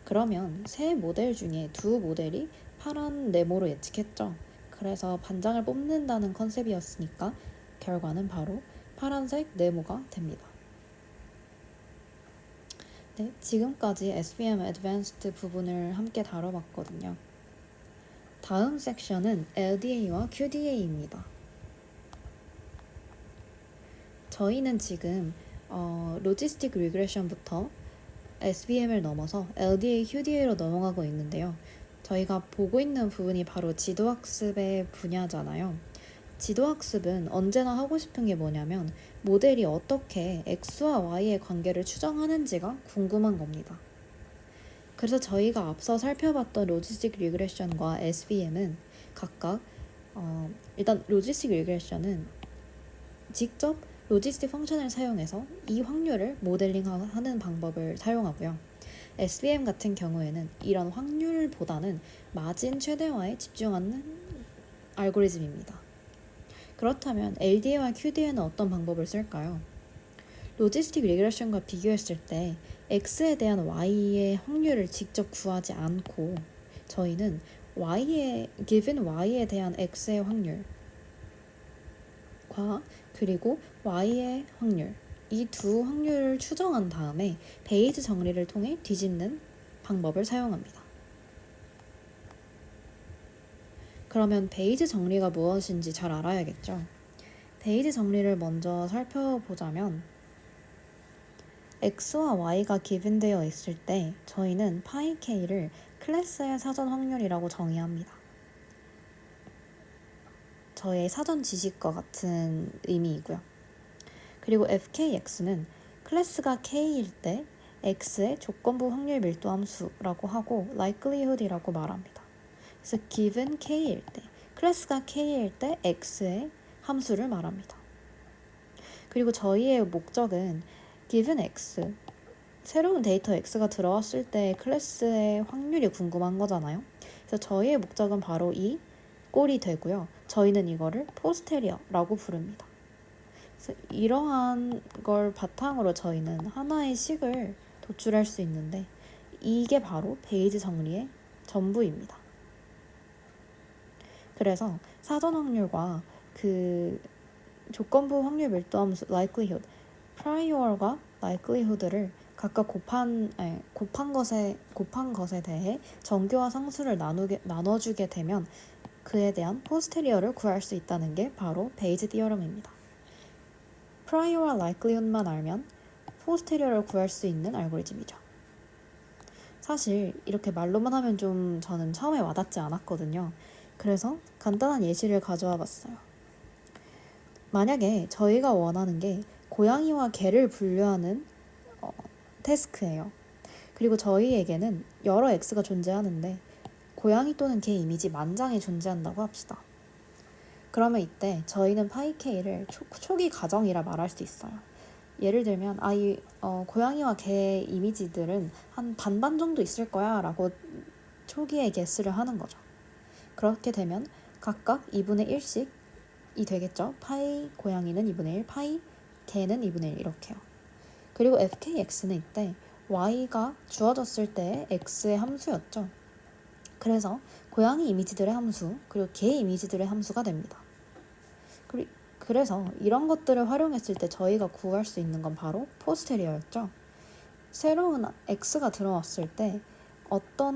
그러면 세 모델 중에 두 모델이 파란 네모로 예측했죠. 그래서 반장을 뽑는다는 컨셉이었으니까 결과는 바로 파란색 네모가 됩니다. 네, 지금까지 SVM Advanced 부분을 함께 다뤄봤거든요. 다음 섹션은 LDA와 QDA입니다. 저희는 지금 로지스틱 리그레션부터 SVM을 넘어서 LDA, QDA로 넘어가고 있는데요. 저희가 보고 있는 부분이 바로 지도학습의 분야잖아요. 지도학습은 언제나 하고 싶은 게 뭐냐면 모델이 어떻게 X와 Y의 관계를 추정하는지가 궁금한 겁니다. 그래서 저희가 앞서 살펴봤던 로지스틱 리그레션과 SVM은 각각 일단 로지스틱 리그레션은 직접 로지스틱 펑션을 사용해서 이 확률을 모델링하는 방법을 사용하고요. SVM 같은 경우에는 이런 확률보다는 마진 최대화에 집중하는 알고리즘입니다. 그렇다면 LDA와 QDA는 어떤 방법을 쓸까요? 로지스틱 리그레션과 비교했을 때 X에 대한 Y의 확률을 직접 구하지 않고 저희는 given Y에 대한 X의 확률과 그리고 Y의 확률 이 두 확률을 추정한 다음에 베이즈 정리를 통해 뒤집는 방법을 사용합니다. 그러면 베이즈 정리가 무엇인지 잘 알아야겠죠? 베이즈 정리를 먼저 살펴보자면 X와 Y가 기분되어 있을 때 저희는 파이 K를 클래스의 사전 확률이라고 정의합니다. 저의 사전 지식과 같은 의미이고요. 그리고 FKX는 클래스가 K일 때 x의 조건부 확률 밀도 함수라고 하고 likelihood이라고 말합니다. 그래서 given k일 때, 클래스가 k일 때 x의 함수를 말합니다. 그리고 저희의 목적은 given x, 새로운 데이터 x가 들어왔을 때 클래스의 확률이 궁금한 거잖아요. 그래서 저희의 목적은 바로 이 꼴이 되고요. 저희는 이거를 포스테리어라고 부릅니다. 그래서 이러한 걸 바탕으로 저희는 하나의 식을 도출할 수 있는데 이게 바로 베이지 정리의 전부입니다. 그래서 사전 확률과 그 조건부 확률 밀도 함수 likelihood, prior과 likelihood를 각각 곱한 것에 대해 정규와 상수를 나눠주게 되면 그에 대한 포스테리어를 구할 수 있다는 게 바로 베이지 디어럼입니다. prior와 likelihood만 알면 포스테리어를 구할 수 있는 알고리즘이죠. 사실 이렇게 말로만 하면 좀 저는 처음에 와닿지 않았거든요. 그래서 간단한 예시를 가져와 봤어요. 만약에 저희가 원하는 게 고양이와 개를 분류하는 태스크예요. 그리고 저희에게는 여러 x가 존재하는데 고양이 또는 개 이미지 만장이 존재한다고 합시다. 그러면 이때 저희는 파이 k를 초기 가정이라 말할 수 있어요. 예를 들면 고양이와 개 이미지들은 한 반반 정도 있을 거야 라고 초기에 guess를 하는 거죠. 그렇게 되면 각각 2분의 1씩이 되겠죠. 파이 고양이는 2분의 1, 파이 개는 2분의 1 이렇게요. 그리고 fkx는 이때 y가 주어졌을 때 x의 함수였죠. 그래서 고양이 이미지들의 함수 그리고 개 이미지들의 함수가 됩니다. 그래서 이런 것들을 활용했을 때 저희가 구할 수 있는 건 바로 포스테리어였죠. 새로운 x가 들어왔을 때 어떤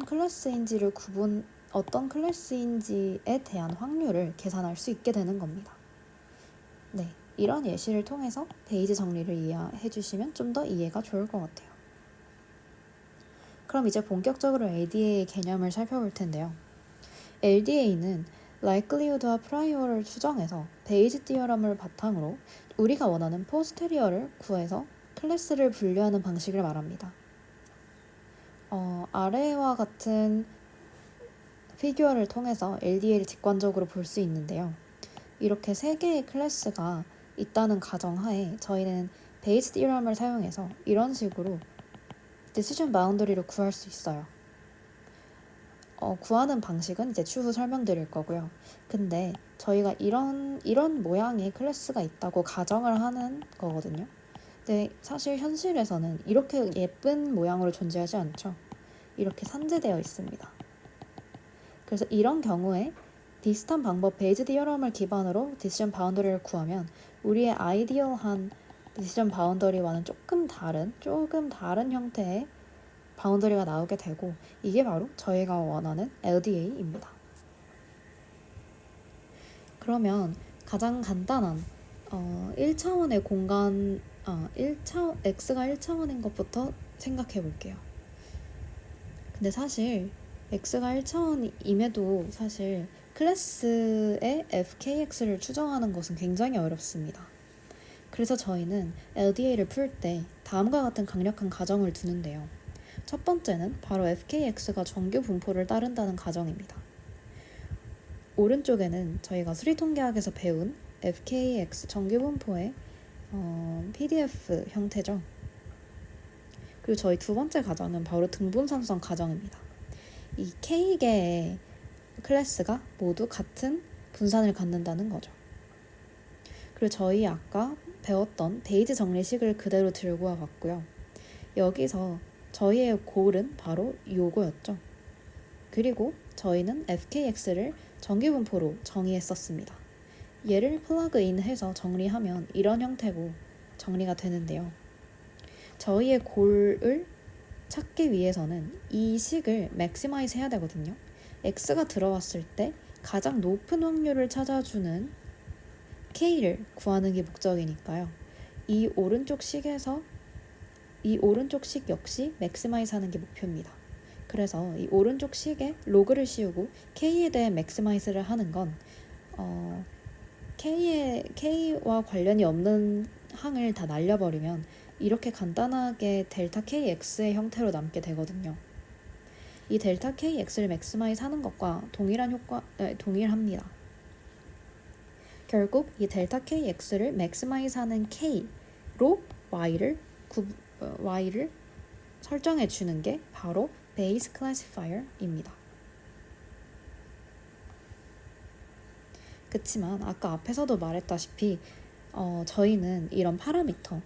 클래스인지에 대한 확률을 계산할 수 있게 되는 겁니다. 네, 이런 예시를 통해서 베이지 정리를 이해해 주시면 좀 더 이해가 좋을 것 같아요. 그럼 이제 본격적으로 LDA의 개념을 살펴볼 텐데요. LDA는 likelihood와 prior를 추정해서 베이지 디어럼을 바탕으로 우리가 원하는 포스테리어를 구해서 클래스를 분류하는 방식을 말합니다. 아래와 같은 피규어를 통해서 LDA를 직관적으로 볼 수 있는데요. 이렇게 3개의 클래스가 있다는 가정하에 저희는 베이지 디어럼을 사용해서 이런 식으로 decision boundary를 구할 수 있어요. 구하는 방식은 이제 추후 설명드릴 거고요. 근데 저희가 이런 모양의 클래스가 있다고 가정을 하는 거거든요. 근데 사실 현실에서는 이렇게 예쁜 모양으로 존재하지 않죠. 이렇게 산재되어 있습니다. 그래서 이런 경우에 비슷한 방법 베이지 디어럼을 기반으로 디시전 바운더리를 구하면 우리의 아이디얼한 디시전 바운더리와는 조금 다른 형태의 바운더리가 나오게 되고 이게 바로 저희가 원하는 LDA입니다. 그러면 가장 간단한 1차원의 공간 x가 1차원인 것부터 생각해 볼게요. 근데 사실 x가 1차원임에도 사실 클래스의 fkx를 추정하는 것은 굉장히 어렵습니다. 그래서 저희는 LDA를 풀 때 다음과 같은 강력한 가정을 두는데요. 첫 번째는 바로 fkx가 정규 분포를 따른다는 가정입니다. 오른쪽에는 저희가 수리통계학에서 배운 fkx 정규 분포의 PDF 형태죠. 그리고 저희 두 번째 가정은 바로 등분산성 가정입니다. 이 k개의 클래스가 모두 같은 분산을 갖는다는 거죠. 그리고 저희 아까 배웠던 베이지 정리식을 그대로 들고 와봤고요. 여기서 저희의 골은 바로 요거였죠. 그리고 저희는 fkx를 정규분포로 정의했었습니다. 얘를 플러그인해서 정리하면 이런 형태로 정리가 되는데요. 저희의 골을 찾기 위해서는 이 식을 맥시마이즈 해야 되거든요. x가 들어왔을 때 가장 높은 확률을 찾아주는 k를 구하는 게 목적이니까요. 이 오른쪽 식 역시 맥시마이즈 하는 게 목표입니다. 그래서 이 오른쪽 식에 로그를 씌우고 k에 대해 맥시마이즈를 하는 건 k와 관련이 없는 항을 다 날려버리면 이렇게 간단하게 델타 KX의 형태로 남게 되거든요. 이 델타 KX를 맥시마이즈 하는 것과 동일합니다. 결국 이 델타 KX를 맥시마이즈 하는 K로 Y를 설정해 주는 게 바로 베이스 클래시파이어입니다. 그치만 아까 앞에서도 말했다시피 저희는 이런 파라미터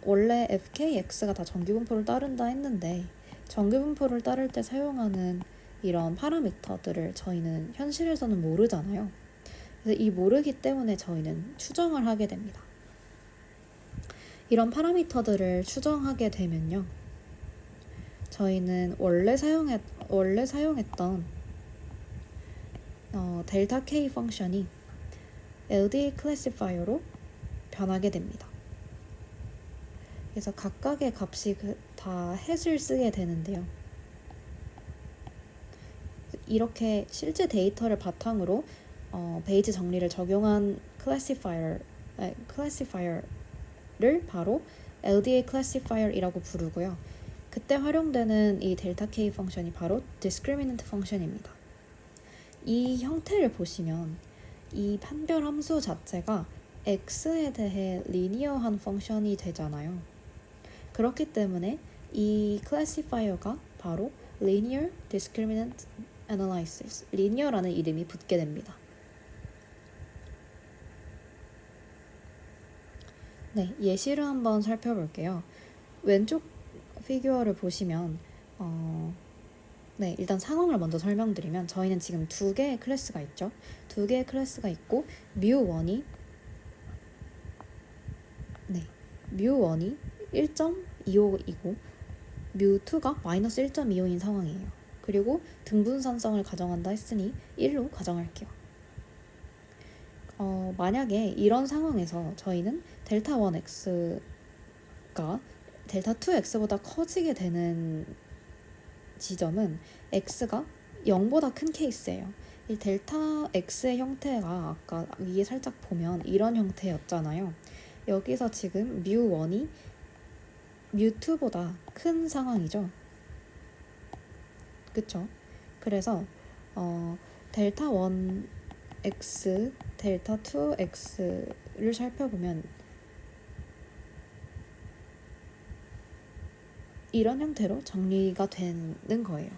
원래 FKX가 다 정규분포를 따른다 했는데 정규분포를 따를 때 사용하는 이런 파라미터들을 저희는 현실에서는 모르잖아요. 그래서 이 모르기 때문에 저희는 추정을 하게 됩니다. 이런 파라미터들을 추정하게 되면요. 저희는 원래 사용했던 델타 K 펑션이 LDA 클래시파이어로 변하게 됩니다. 그래서 각각의 값이 다 햇을 쓰게 되는데요. 이렇게 실제 데이터를 바탕으로 베이지 정리를 적용한 클래시파이어를 바로 LDA 클래시파이어이라고 부르고요. 그때 활용되는 이 델타 K 펑션이 바로 discriminant 펑션입니다. 이 형태를 보시면 이 판별 함수 자체가 x에 대해 리니어한 펑션이 되잖아요. 그렇기 때문에 이 클래시파이어가 바로 linear discriminant analysis, linear라는 이름이 붙게 됩니다. 네, 예시를 한번 살펴볼게요. 왼쪽 피규어를 보시면 네, 일단 상황을 먼저 설명드리면 저희는 지금 두 개의 클래스가 있죠. 두 개의 클래스가 있고 뮤1이 1.25이고 뮤2가 마이너스 1.25인 상황이에요. 그리고 등분산성을 가정한다 했으니 1로 가정할게요. 만약에 이런 상황에서 저희는 델타 1x가 델타 2x보다 커지게 되는 지점은 x가 0보다 큰 케이스예요. 이 델타 x의 형태가 아까 위에 살짝 보면 이런 형태였잖아요. 여기서 지금 뮤1이 뮤2보다 큰 상황이죠. 그쵸? 그래서 델타 1x, 델타 2x를 살펴보면 이런 형태로 정리가 되는 거예요.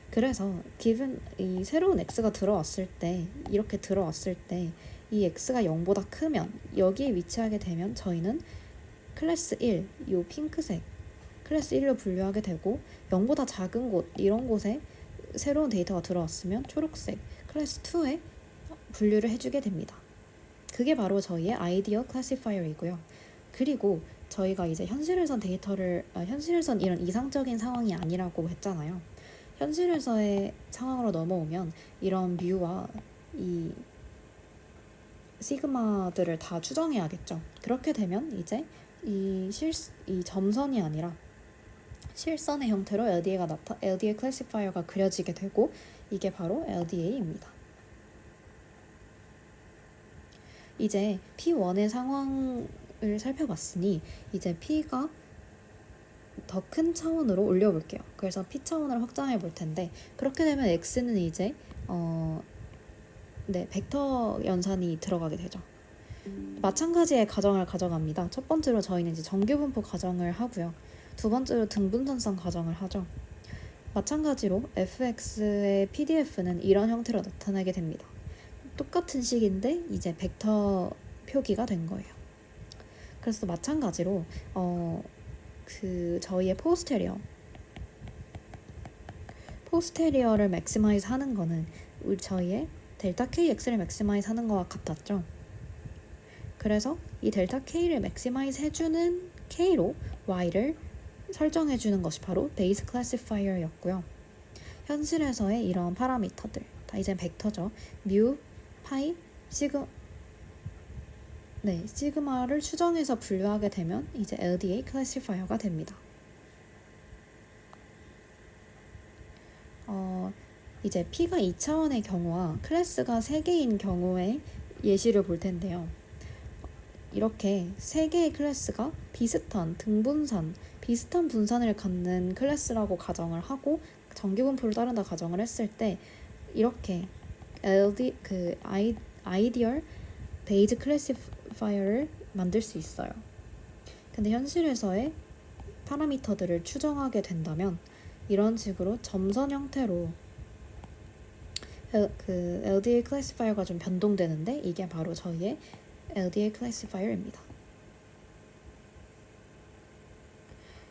그래서 given 이 새로운 x가 들어왔을 때 이렇게 들어왔을 때 이 x가 0보다 크면 여기에 위치하게 되면 저희는 클래스 1, 이 핑크색 클래스 1로 분류하게 되고 0보다 작은 곳 이런 곳에 새로운 데이터가 들어왔으면 초록색 클래스 2에 분류를 해주게 됩니다. 그게 바로 저희의 아이디어 클래시파이어이고요. 그리고 저희가 이제 현실에선 이런 이상적인 상황이 아니라고 했잖아요. 현실에서의 상황으로 넘어오면 이런 뮤와 이 시그마들을 다 추정해야겠죠. 그렇게 되면 이제 이 점선이 아니라 실선의 형태로 LDA 클래시파이어가 그려지게 되고 이게 바로 LDA입니다. 이제 P1의 상황을 살펴봤으니 이제 P가 더 큰 차원으로 올려볼게요. 그래서 P 차원을 확장해 볼 텐데 그렇게 되면 X는 이제 벡터 연산이 들어가게 되죠. 마찬가지의 가정을 가져갑니다. 첫 번째로 저희는 이제 정규분포 가정을 하고요. 두 번째로 등분산성 가정을 하죠. 마찬가지로 fx의 pdf는 이런 형태로 나타나게 됩니다. 똑같은 식인데 이제 벡터 표기가 된 거예요. 그래서 마찬가지로 저희의 포스테리어를 맥시마이즈 하는 거는 저희의 델타 kx를 맥시마이즈 하는 거와 같았죠. 그래서 이 델타 k를 맥시마이즈 해주는 k로 y를 설정해주는 것이 바로 베이스 클래시파이어였고요. 현실에서의 이런 파라미터들 다 이제 벡터죠. 뮤, 파이, 시그마를 추정해서 분류하게 되면 이제 LDA 클래시파이어가 됩니다. 이제 P가 2차원의 경우와 클래스가 3개인 경우의 예시를 볼 텐데요. 이렇게 세 개의 클래스가 비슷한 비슷한 분산을 갖는 클래스라고 가정을 하고 정규분포를 따른다 가정을 했을 때 이렇게 아이디얼 베이즈 클래시파이어를 만들 수 있어요. 근데 현실에서의 파라미터들을 추정하게 된다면 이런 식으로 점선 형태로 그 LDA 클래시파이어가 좀 변동되는데 이게 바로 저희의 LDA 클래시파이어입니다.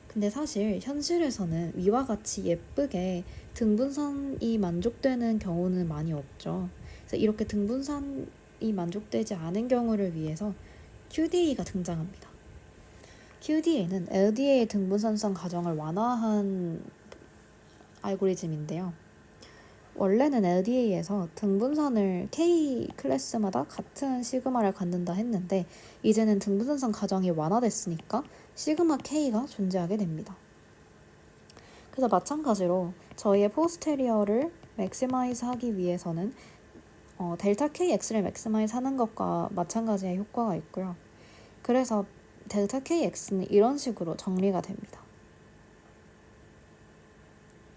근데 사실 현실에서는 위와 같이 예쁘게 등분선이 만족되는 경우는 많이 없죠. 그래서 이렇게 등분선이 만족되지 않은 경우를 위해서 QDA가 등장합니다. QDA는 LDA의 등분선성 가정을 완화한 알고리즘인데요. 원래는 LDA에서 등분선을 K 클래스마다 같은 시그마를 갖는다 했는데 이제는 등분선성 가정이 완화됐으니까 시그마 K가 존재하게 됩니다. 그래서 마찬가지로 저희의 포스테리어를 맥시마이즈 하기 위해서는 델타 KX를 맥시마이즈 하는 것과 마찬가지의 효과가 있고요. 그래서 델타 KX는 이런 식으로 정리가 됩니다.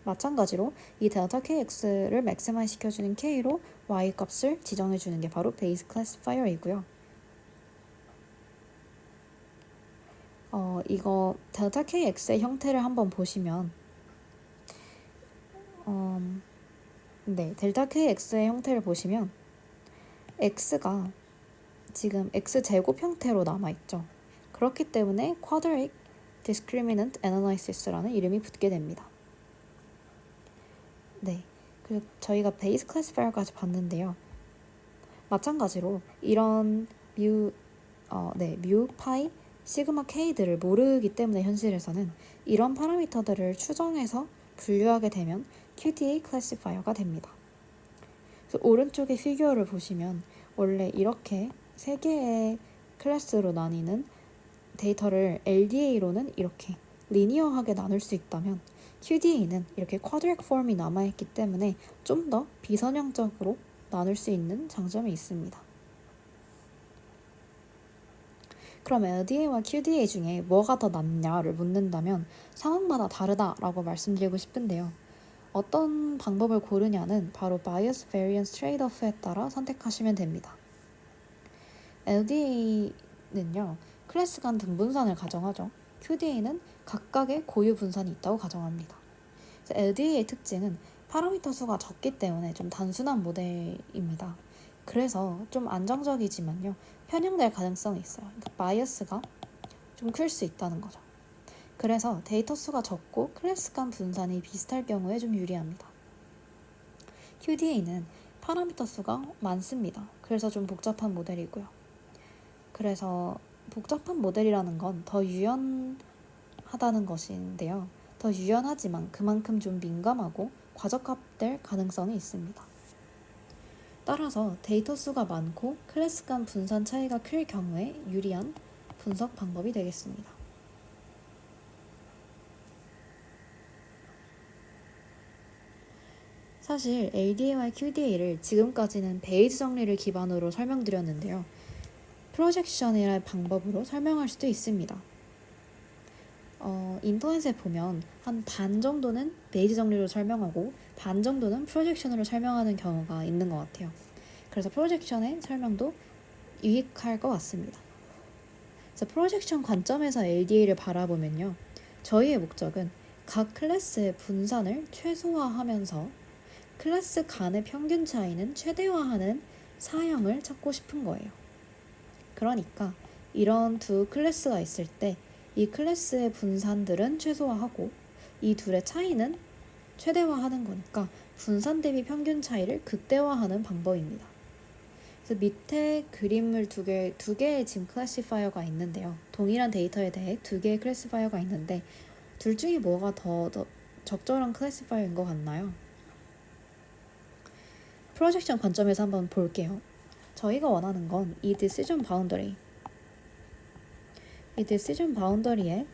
마찬가지로 이 델타 KX를 맥시마이즈 시켜주는 K로 Y 값을 지정해주는 게 바로 베이스 클래시파이어이고요. 이거 델타 KX의 형태를 한번 보시면 델타 KX의 형태를 보시면 X가 지금 X제곱 형태로 남아있죠. 그렇기 때문에 Quadratic Discriminant Analysis라는 이름이 붙게 됩니다. 네, 그리고 저희가 베이스 클래시파이어까지 봤는데요. 마찬가지로 이런 뮤, 파이, 시그마 K들을 모르기 때문에 현실에서는 이런 파라미터들을 추정해서 분류하게 되면 QDA 클래시파이어가 됩니다. 그래서 오른쪽의 피규어를 보시면 원래 이렇게 세 개의 클래스로 나뉘는 데이터를 LDA로는 이렇게 리니어하게 나눌 수 있다면 QDA는 이렇게 쿼드랙 폼이 남아있기 때문에 좀 더 비선형적으로 나눌 수 있는 장점이 있습니다. 그럼 LDA와 QDA 중에 뭐가 더 낫냐를 묻는다면 상황마다 다르다라고 말씀드리고 싶은데요. 어떤 방법을 고르냐는 바로 Bias Variance Trade-off에 따라 선택하시면 됩니다. LDA는요, 클래스 간 등분산을 가정하죠. QDA는 각각의 고유 분산이 있다고 가정합니다. LDA의 특징은 파라미터 수가 적기 때문에 좀 단순한 모델입니다. 그래서 좀 안정적이지만요, 편향될 가능성이 있어요. 그러니까 바이어스가 좀 클 수 있다는 거죠. 그래서 데이터 수가 적고 클래스 간 분산이 비슷할 경우에 좀 유리합니다. QDA는 파라미터 수가 많습니다. 그래서 좀 복잡한 모델이고요. 그래서 복잡한 모델이라는 건 더 유연하다는 것인데요. 더 유연하지만 그만큼 좀 민감하고 과적합될 가능성이 있습니다. 따라서 데이터 수가 많고 클래스 간 분산 차이가 클 경우에 유리한 분석 방법이 되겠습니다. 사실 LDA와 QDA를 지금까지는 베이즈 정리를 기반으로 설명드렸는데요. 프로젝션이라는 방법으로 설명할 수도 있습니다. 인터넷에 보면 한 반 정도는 베이즈 정리로 설명하고 반 정도는 프로젝션으로 설명하는 경우가 있는 것 같아요. 그래서 프로젝션의 설명도 유익할 것 같습니다. 그래서 프로젝션 관점에서 LDA를 바라보면요. 저희의 목적은 각 클래스의 분산을 최소화하면서 클래스 간의 평균 차이는 최대화하는 사형을 찾고 싶은 거예요. 그러니까 이런 두 클래스가 있을 때 이 클래스의 분산들은 최소화하고 이 둘의 차이는 최대화하는 거니까 분산 대비 평균 차이를 극대화하는 방법입니다. 그래서 밑에 그림을 두 개의 지금 클래시파이어가 있는데요. 동일한 데이터에 대해 두 개의 클래시파이어가 있는데 둘 중에 뭐가 더 적절한 클래시파이어인 것 같나요? 프로젝션 관점에서 한번 볼게요. 저희가 원하는 건 이 decision boundary에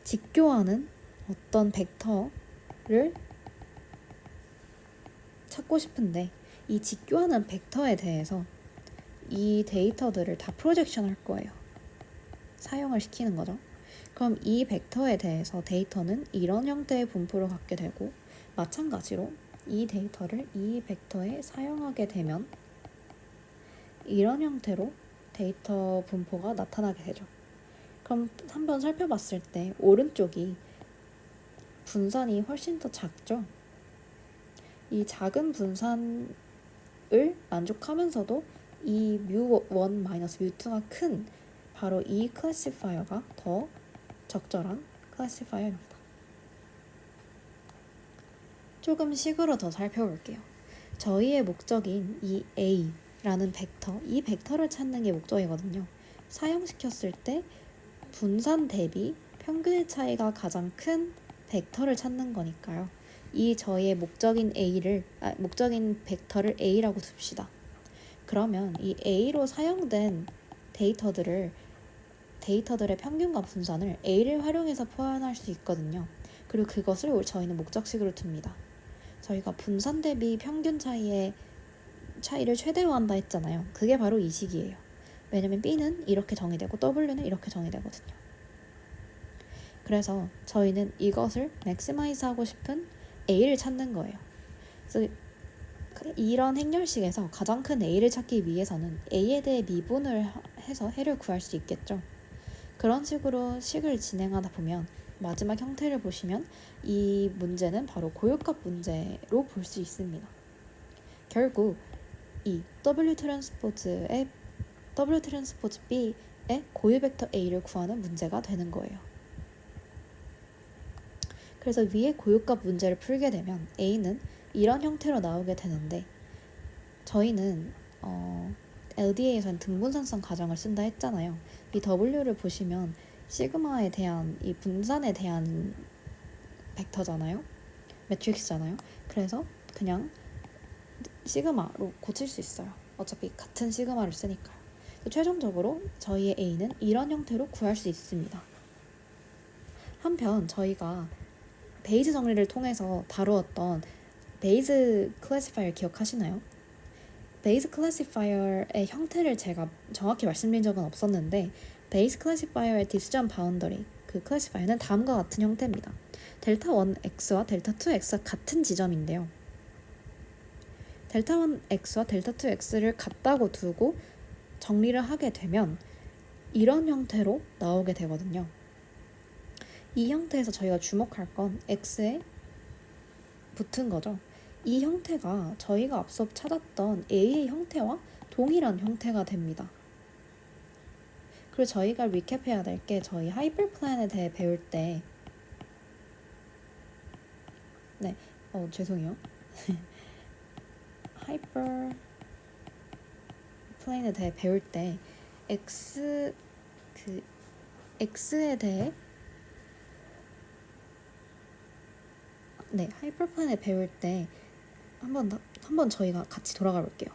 직교하는 어떤 벡터를 찾고 싶은데 이 직교하는 벡터에 대해서 이 데이터들을 다 프로젝션 할 거예요. 사용을 시키는 거죠. 그럼 이 벡터에 대해서 데이터는 이런 형태의 분포를 갖게 되고, 마찬가지로 이 데이터를 이 벡터에 사용하게 되면 이런 형태로 데이터 분포가 나타나게 되죠. 그럼 한번 살펴봤을 때 오른쪽이 분산이 훨씬 더 작죠. 이 작은 분산을 만족하면서도 이 뮤1 마이너스 뮤2가 큰 바로 이 클래시파이어가 더 적절한 클래시파이어입니다. 조금 식으로 더 살펴볼게요. 저희의 목적인 이 A라는 벡터, 이 벡터를 찾는 게 목적이거든요. 사용시켰을 때 분산 대비 평균의 차이가 가장 큰 벡터를 찾는 거니까요. 이 저희의 목적인 벡터를 A라고 둡시다. 그러면 이 A로 사용된 데이터들의 평균과 분산을 A를 활용해서 표현할 수 있거든요. 그리고 그것을 저희는 목적식으로 둡니다. 저희가 분산 대비 평균 차이를 최대화한다 했잖아요. 그게 바로 이 식이에요. 왜냐면 B는 이렇게 정의되고 W는 이렇게 정의되거든요. 그래서 저희는 이것을 맥시마이즈 하고 싶은 A를 찾는 거예요. 그래서 이런 행렬식에서 가장 큰 A를 찾기 위해서는 A에 대해 미분을 해서 해를 구할 수 있겠죠. 그런 식으로 식을 진행하다 보면 마지막 형태를 보시면 이 문제는 바로 고유값 문제로 볼 수 있습니다. 결국 이 W 트랜스포즈 B의 고유 벡터 A를 구하는 문제가 되는 거예요. 그래서 위에 고유값 문제를 풀게 되면 A는 이런 형태로 나오게 되는데, 저희는 LDA에서는 등분산성 가정을 쓴다 했잖아요. 이 W를 보시면 시그마에 대한 이 분산에 대한 벡터잖아요. 매트릭스잖아요. 그래서 그냥 시그마로 고칠 수 있어요. 어차피 같은 시그마를 쓰니까요. 최종적으로 저희의 A는 이런 형태로 구할 수 있습니다. 한편 저희가 베이즈 정리를 통해서 다루었던 베이즈 클래시파이어 기억하시나요? 베이즈 클래시파이어의 형태를 제가 정확히 말씀드린 적은 없었는데, 베이즈 클래시파이어의 디스전 바운더리, 그 클래시파이어는 다음과 같은 형태입니다. 델타 1x와 델타 2x가 같은 지점인데요. 델타 1x와 델타 2x를 같다고 두고 정리를 하게 되면 이런 형태로 나오게 되거든요. 이 형태에서 저희가 주목할 건 x에 붙은 거죠. 이 형태가 저희가 앞서 찾았던 A의 형태와 동일한 형태가 됩니다. 그리고 저희가 리캡해야 될 게, 저희 하이퍼플랜에 대해 배울 때 죄송해요. 하이퍼플랜에 대해 배울 때 x에 대해 하이퍼플랜에 배울 때 한번 저희가 같이 돌아가 볼게요.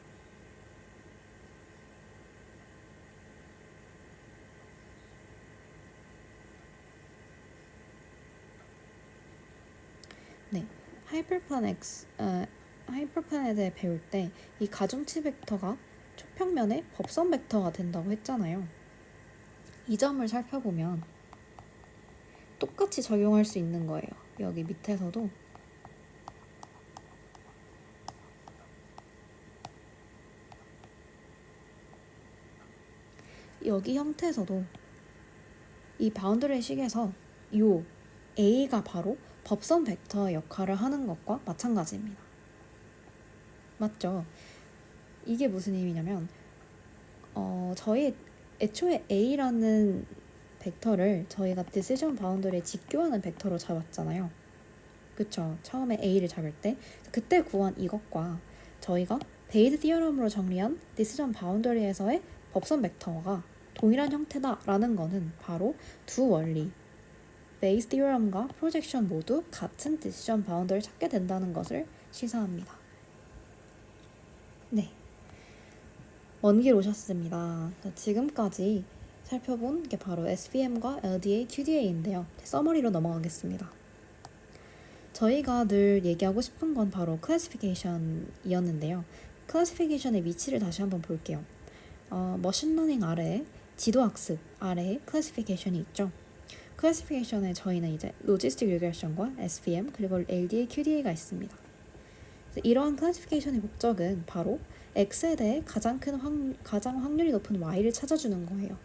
하이퍼플랜에 대해 배울 때 이 가중치 벡터가 초평면의 법선 벡터가 된다고 했잖아요. 이 점을 살펴보면 똑같이 적용할 수 있는 거예요. 여기 밑에서도 여기 형태에서도 이 바운더리 식에서 요 A가 바로 법선 벡터의 역할을 하는 것과 마찬가지입니다. 맞죠? 이게 무슨 의미냐면 저희 애초에 A라는 벡터를 저희가 디시전 바운더리에 직교하는 벡터로 잡았잖아요. 그쵸? 처음에 A를 잡을 때 그때 구한 이것과 저희가 베이즈 티어럼으로 정리한 디시전 바운더리에서의 법선 벡터가 동일한 형태다라는 거는 바로 두 원리, 베이즈 티어럼과 프로젝션 모두 같은 디시전 바운더리를 찾게 된다는 것을 시사합니다. 네, 먼 길 오셨습니다. 지금까지 살펴본 게 바로 SVM과 LDA, QDA인데요. 서머리로 넘어가겠습니다. 저희가 늘 얘기하고 싶은 건 바로 클래시피케이션이었는데요. 클래시피케이션의 위치를 다시 한번 볼게요. 머신러닝 아래에 지도 학습 아래에 클래시피케이션이 있죠. 클래시피케이션에 저희는 이제 로지스틱 리그레션과 SVM 그리고 LDA, QDA가 있습니다. 이러한 클래시피케이션의 목적은 바로 X에 대해 가장 확률이 높은 Y를 찾아주는 거예요.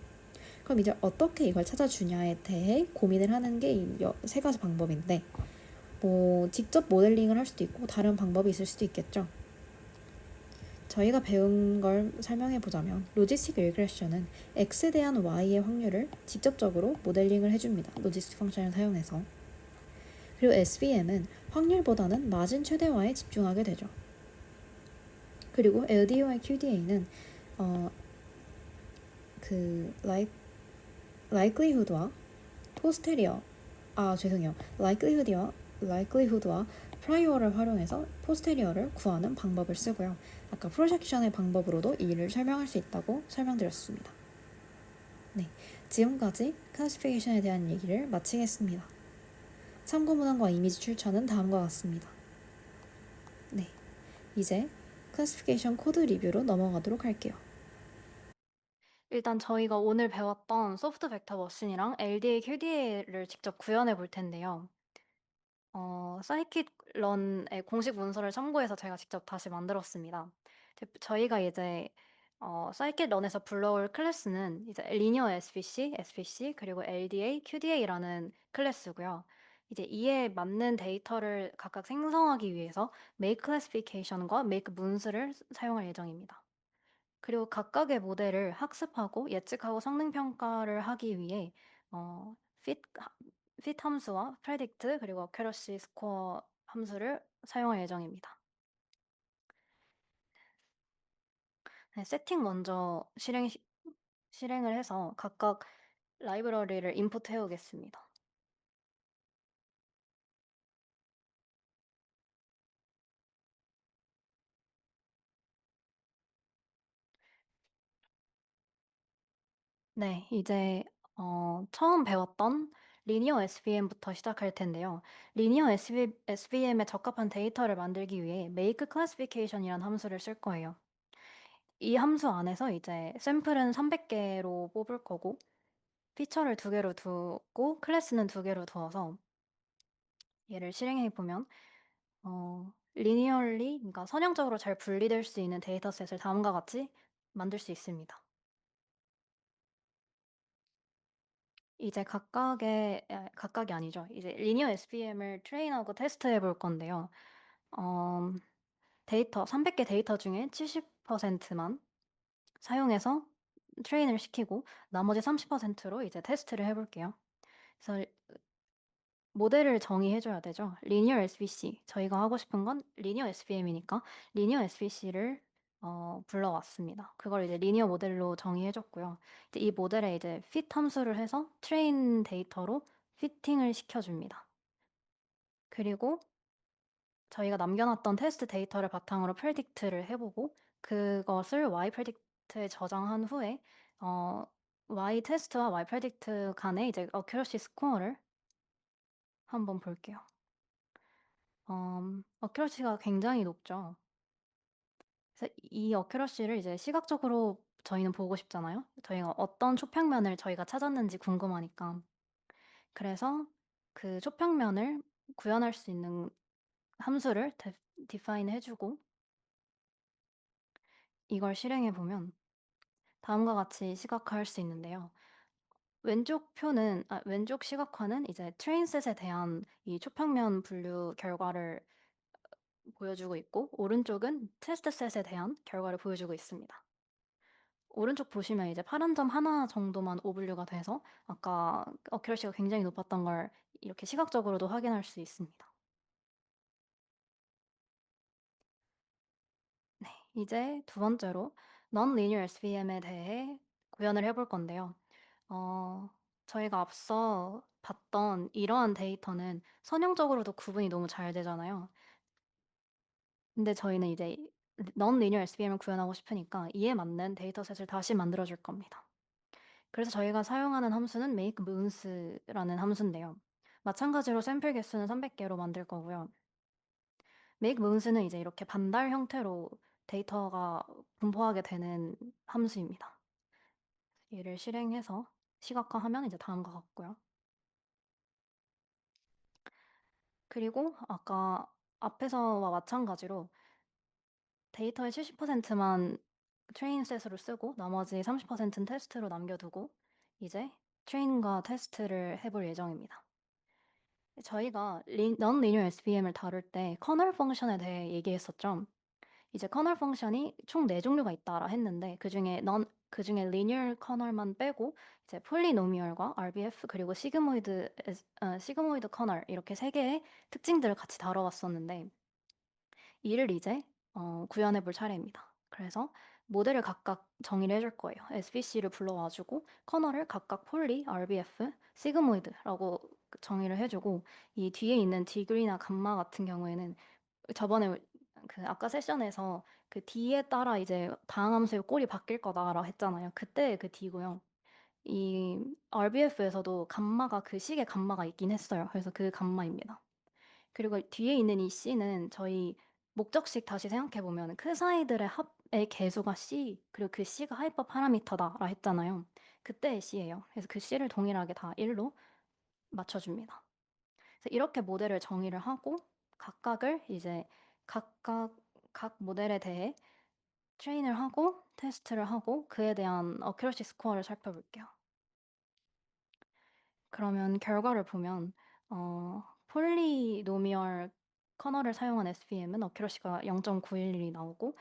그럼 이제 어떻게 이걸 찾아주냐에 대해 고민을 하는 게 이 세 가지 방법인데, 뭐 직접 모델링을 할 수도 있고 다른 방법이 있을 수도 있겠죠. 저희가 배운 걸 설명해 보자면, 로지스틱 리그레션은 X에 대한 Y의 확률을 직접적으로 모델링을 해줍니다. 로지스틱 펑션을 사용해서. 그리고 SVM은 확률보다는 마진 최대화에 집중하게 되죠. 그리고 LDO와 QDA는 그 likelihood와 posterior likelihood와 prior를 활용해서 posterio를 구하는 방법을 쓰고요. 아까 프로젝션의 방법으로도 이 일을 설명할 수 있다고 설명드렸습니다. 네, 지금까지 클래시피케이션에 대한 얘기를 마치겠습니다. 참고 문항과 이미지 출처는 다음과 같습니다. 네, 이제 클래시피케이션 코드 리뷰로 넘어가도록 할게요. 일단 저희가 오늘 배웠던 소프트 벡터 머신이랑 LDA, QDA를 직접 구현해 볼 텐데요. 사이킷런의 공식 문서를 참고해서 제가 직접 다시 만들었습니다. 저희가 이제 사이킷런에서 불러올 클래스는 이제 리니어 SVC 그리고 LDA, QDA라는 클래스고요. 이제 이에 맞는 데이터를 각각 생성하기 위해서 make classification과 make moons를 사용할 예정입니다. 그리고 각각의 모델을 학습하고 예측하고 성능 평가를 하기 위해 어, fit, fit 함수와 predict 그리고 accuracy score 함수를 사용할 예정입니다. 네, 세팅 먼저 실행을 해서 각각 라이브러리를 인풋해 오겠습니다. 네, 이제 처음 배웠던 리니어 SVM부터 시작할 텐데요. 리니어 SVM에 적합한 데이터를 만들기 위해 make classification이라는 함수를 쓸 거예요. 이 함수 안에서 이제 샘플은 300개로 뽑을 거고 피처를 2개로 두고 클래스는 2개로 두어서 얘를 실행해 보면 리니얼리 그러니까 선형적으로 잘 분리될 수 있는 데이터셋을 다음과 같이 만들 수 있습니다. 이제 각각이 아니죠. 이제 리니어 SVM을 트레인하고 테스트해 볼 건데요. 어, 데이터 300개 데이터 중에 70%만 사용해서 트레인을 시키고 나머지 30%로 이제 테스트를 해 볼게요. 그래서 모델을 정의해 줘야 되죠. 리니어 SVC. 저희가 하고 싶은 건 리니어 SVM이니까 리니어 SVC를 불러왔습니다. 그걸 이제 리니어 모델로 정의해 줬고요. 이제 이 모델에 이제 fit 함수를 해서 트레인 데이터로 피팅을 시켜 줍니다. 그리고 저희가 남겨놨던 테스트 데이터를 바탕으로 predict를 해보고 그것을 y predict에 저장한 후에 어, y 테스트와 y predict 간의 이제 accuracy score를 한번 볼게요. accuracy가 굉장히 높죠. 그래서 이 accuracy를 이제 시각적으로 저희는 보고 싶잖아요. 저희가 어떤 초평면을 저희가 찾았는지 궁금하니까. 그래서 그 초평면을 구현할 수 있는 함수를 define 해주고 이걸 실행해 보면 다음과 같이 시각화할 수 있는데요. 왼쪽 시각화는 이제 트레인셋에 대한 이 초평면 분류 결과를 보여주고 있고, 오른쪽은 테스트셋에 대한 결과를 보여주고 있습니다. 오른쪽 보시면 이제 파란 점 하나 정도만 오분류가 돼서 아까 어큐러시가 굉장히 높았던 걸 이렇게 시각적으로도 확인할 수 있습니다. 네, 이제 두 번째로 Non-Linear SVM에 대해 구현을 해볼 건데요. 어, 저희가 앞서 봤던 이러한 데이터는 선형적으로도 구분이 너무 잘 되잖아요. 근데 저희는 이제 Non-Linear SVM을 구현하고 싶으니까 이에 맞는 데이터셋을 다시 만들어 줄 겁니다. 그래서 저희가 사용하는 함수는 make moons라는 함수인데요. 마찬가지로 샘플 개수는 300개로 만들 거고요. make moons는 이제 이렇게 반달 형태로 데이터가 분포하게 되는 함수입니다. 얘를 실행해서 시각화하면 이제 다음과 같고요. 그리고 아까 앞에서와 마찬가지로 데이터의 70%만 트레인 셋으로 쓰고 나머지 30%는 테스트로 남겨두고 이제 트레인과 테스트를 해볼 예정입니다. 저희가 non-linear SVM을 다룰 때 커널 펑션에 대해 얘기했었죠. 이제 커널 펑션이 총 4종류가 있다라 했는데 그중에 linear 커널만 빼고 이제 폴리노미얼과 RBF 그리고 시그모이드 커널 이렇게 3개의 특징들을 같이 다뤄왔었는데 이를 이제 구현해 볼 차례입니다. 그래서 모델을 각각 정의를 해줄 거예요. SVC를 불러와주고 커널을 각각 폴리, RBF, 시그모이드라고 정의를 해주고 이 뒤에 있는 디그리나 감마 같은 경우에는 저번에 그 아까 세션에서 그 D에 따라 이제 다항함수의 꼴이 바뀔 거다라고 했잖아요. 그때 그 D고요. 이 RBF에서도 감마가 그 식의 감마가 있긴 했어요. 그래서 그 감마입니다. 그리고 뒤에 있는 이 C는 저희 목적식 다시 생각해 보면 그 사이들의 합의 개수가 C 그리고 그 C가 하이퍼 파라미터다라 했잖아요. 그때의 C예요. 그래서 그 C를 동일하게 다 1로 맞춰줍니다. 그래서 이렇게 모델을 정의를 하고 각각을 이제 각각 각 모델에 대해 트레인을 하고 테스트를 하고 그에 대한 어큐러시 스코어를 살펴볼게요. 그러면 결과를 보면 폴리노미얼 커널을 사용한 SVM은 어큐러시가 0.911이 나오고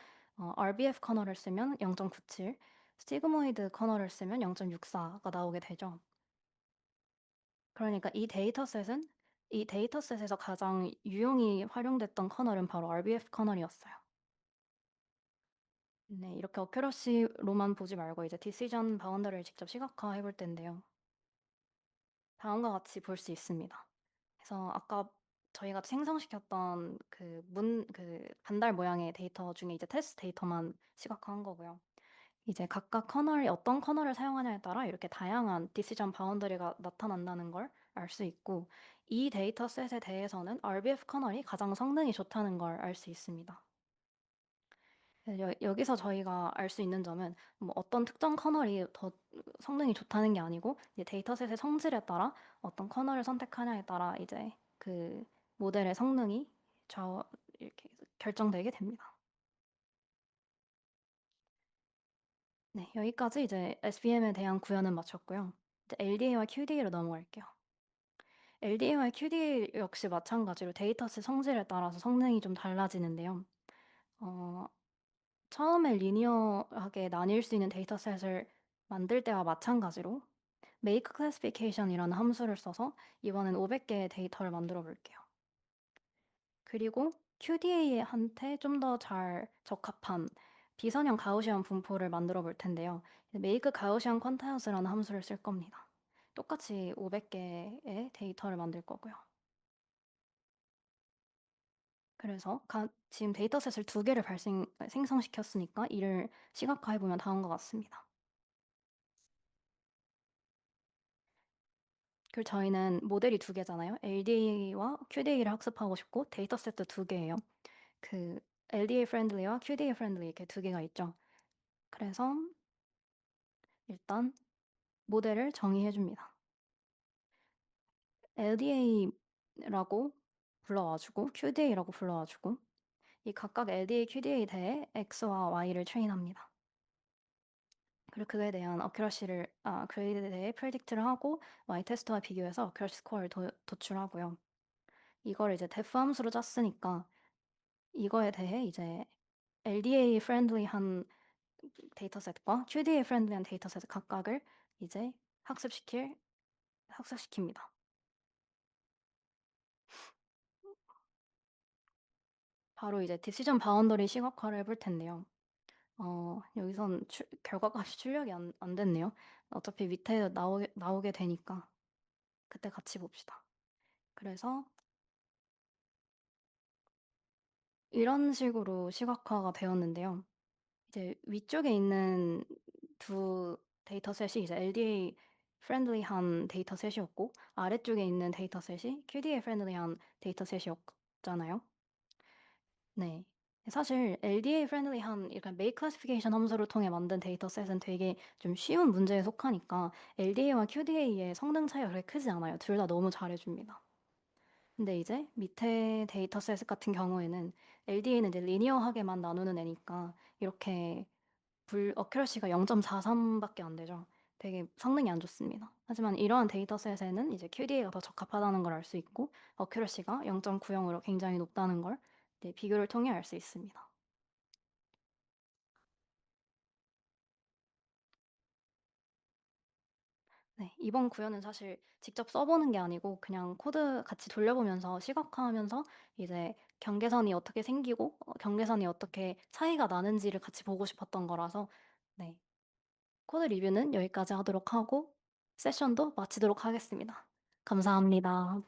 RBF 커널을 쓰면 0.97, 시그모이드 커널을 쓰면 0.64가 나오게 되죠. 그러니까 이 데이터셋에서 가장 유용히 활용됐던 커널은 바로 RBF 커널이었어요. 네, 이렇게 어큐러시로만 보지 말고 이제 디시전 바운더리를 직접 시각화해 볼 텐데요. 다음과 같이 볼 수 있습니다. 그래서 아까 저희가 생성시켰던 그 반달 모양의 데이터 중에 이제 테스트 데이터만 시각화한 거고요. 이제 각각 커널이 어떤 커널을 사용하냐에 따라 이렇게 다양한 디시전 바운더리가 나타난다는 걸 알 수 있고 이 데이터셋에 대해서는 RBF 커널이 가장 성능이 좋다는 걸 알 수 있습니다. 여기서 저희가 알 수 있는 점은 뭐 어떤 특정 커널이 더 성능이 좋다는 게 아니고 이제 데이터셋의 성질에 따라 어떤 커널을 선택하냐에 따라 이제 그 모델의 성능이 이렇게 결정되게 됩니다. 네, 여기까지 이제 SVM에 대한 구현은 마쳤고요. 이제 LDA와 QDA로 넘어갈게요. LDA와 QDA 역시 마찬가지로 데이터셋 성질에 따라서 성능이 좀 달라지는데요. 어, 처음에 리니어하게 나뉠 수 있는 데이터셋을 만들 때와 마찬가지로 make classification이라는 함수를 써서 이번엔 500개의 데이터를 만들어 볼게요. 그리고 QDA한테 좀 더 잘 적합한 비선형 가우시안 분포를 만들어 볼 텐데요. make 가우시안 퀀타이어스라는 함수를 쓸 겁니다. 똑같이 500개의 데이터를 만들 거고요. 그래서 지금 데이터셋을 2개를 생성시켰으니까 이를 시각화해 보면 다음과 같습니다. 그리고 저희는 모델이 2개잖아요. LDA와 QDA를 학습하고 싶고 데이터셋도 2개예요. 그 LDA 프렌들리와 QDA 프렌들리 이렇게 2개가 있죠. 그래서 일단 모델을 정의해 줍니다. LDA라고 불러와주고 QDA라고 불러와주고 이 각각 LDA, QDA에 대해 X와 Y를 트레인합니다. 그리고 그에 대한 그에 대해 프레딕트를 하고 Y 테스트와 비교해서 어큐러시 스코어를 도출하고요. 이걸 이제 def 함수로 짰으니까 이거에 대해 이제 LDA 프렌들리한 데이터셋과 QDA 프렌들리한 데이터셋 각각을 이제 학습시킵니다. 바로 이제 디시전 바운더리 시각화를 해볼 텐데요. 여기선 결과값이 출력이 안 됐네요. 어차피 밑에 나오게 되니까 그때 같이 봅시다. 그래서 이런 식으로 시각화가 되었는데요. 이제 위쪽에 있는 두 데이터셋이 이제 LDA 프렌들리한 데이터셋이었고 아래쪽에 있는 데이터셋이 QDA 프렌들리한 데이터셋이었잖아요. 네. 사실 LDA 프렌들리한 이런 메이 클래시피케이션 함수를 통해 만든 데이터셋은 되게 좀 쉬운 문제에 속하니까 LDA와 QDA의 성능 차이가 그렇게 크지 않아요. 둘 다 너무 잘해줍니다. 근데 이제 밑에 데이터셋 같은 경우에는 LDA는 이제 리니어하게만 나누는 애니까 이렇게 어큐러시가 0.43밖에 안 되죠. 되게 성능이 안 좋습니다. 하지만 이러한 데이터셋에는 이제 QDA가 더 적합하다는 걸 알 수 있고 어큐러시가 0.90으로 굉장히 높다는 걸 이제 비교를 통해 알 수 있습니다. 네. 이번 구현은 사실 직접 써 보는 게 아니고 그냥 코드 같이 돌려보면서 시각화하면서 이제 경계선이 어떻게 생기고 경계선이 어떻게 차이가 나는지를 같이 보고 싶었던 거라서 네. 코드 리뷰는 여기까지 하도록 하고 세션도 마치도록 하겠습니다. 감사합니다.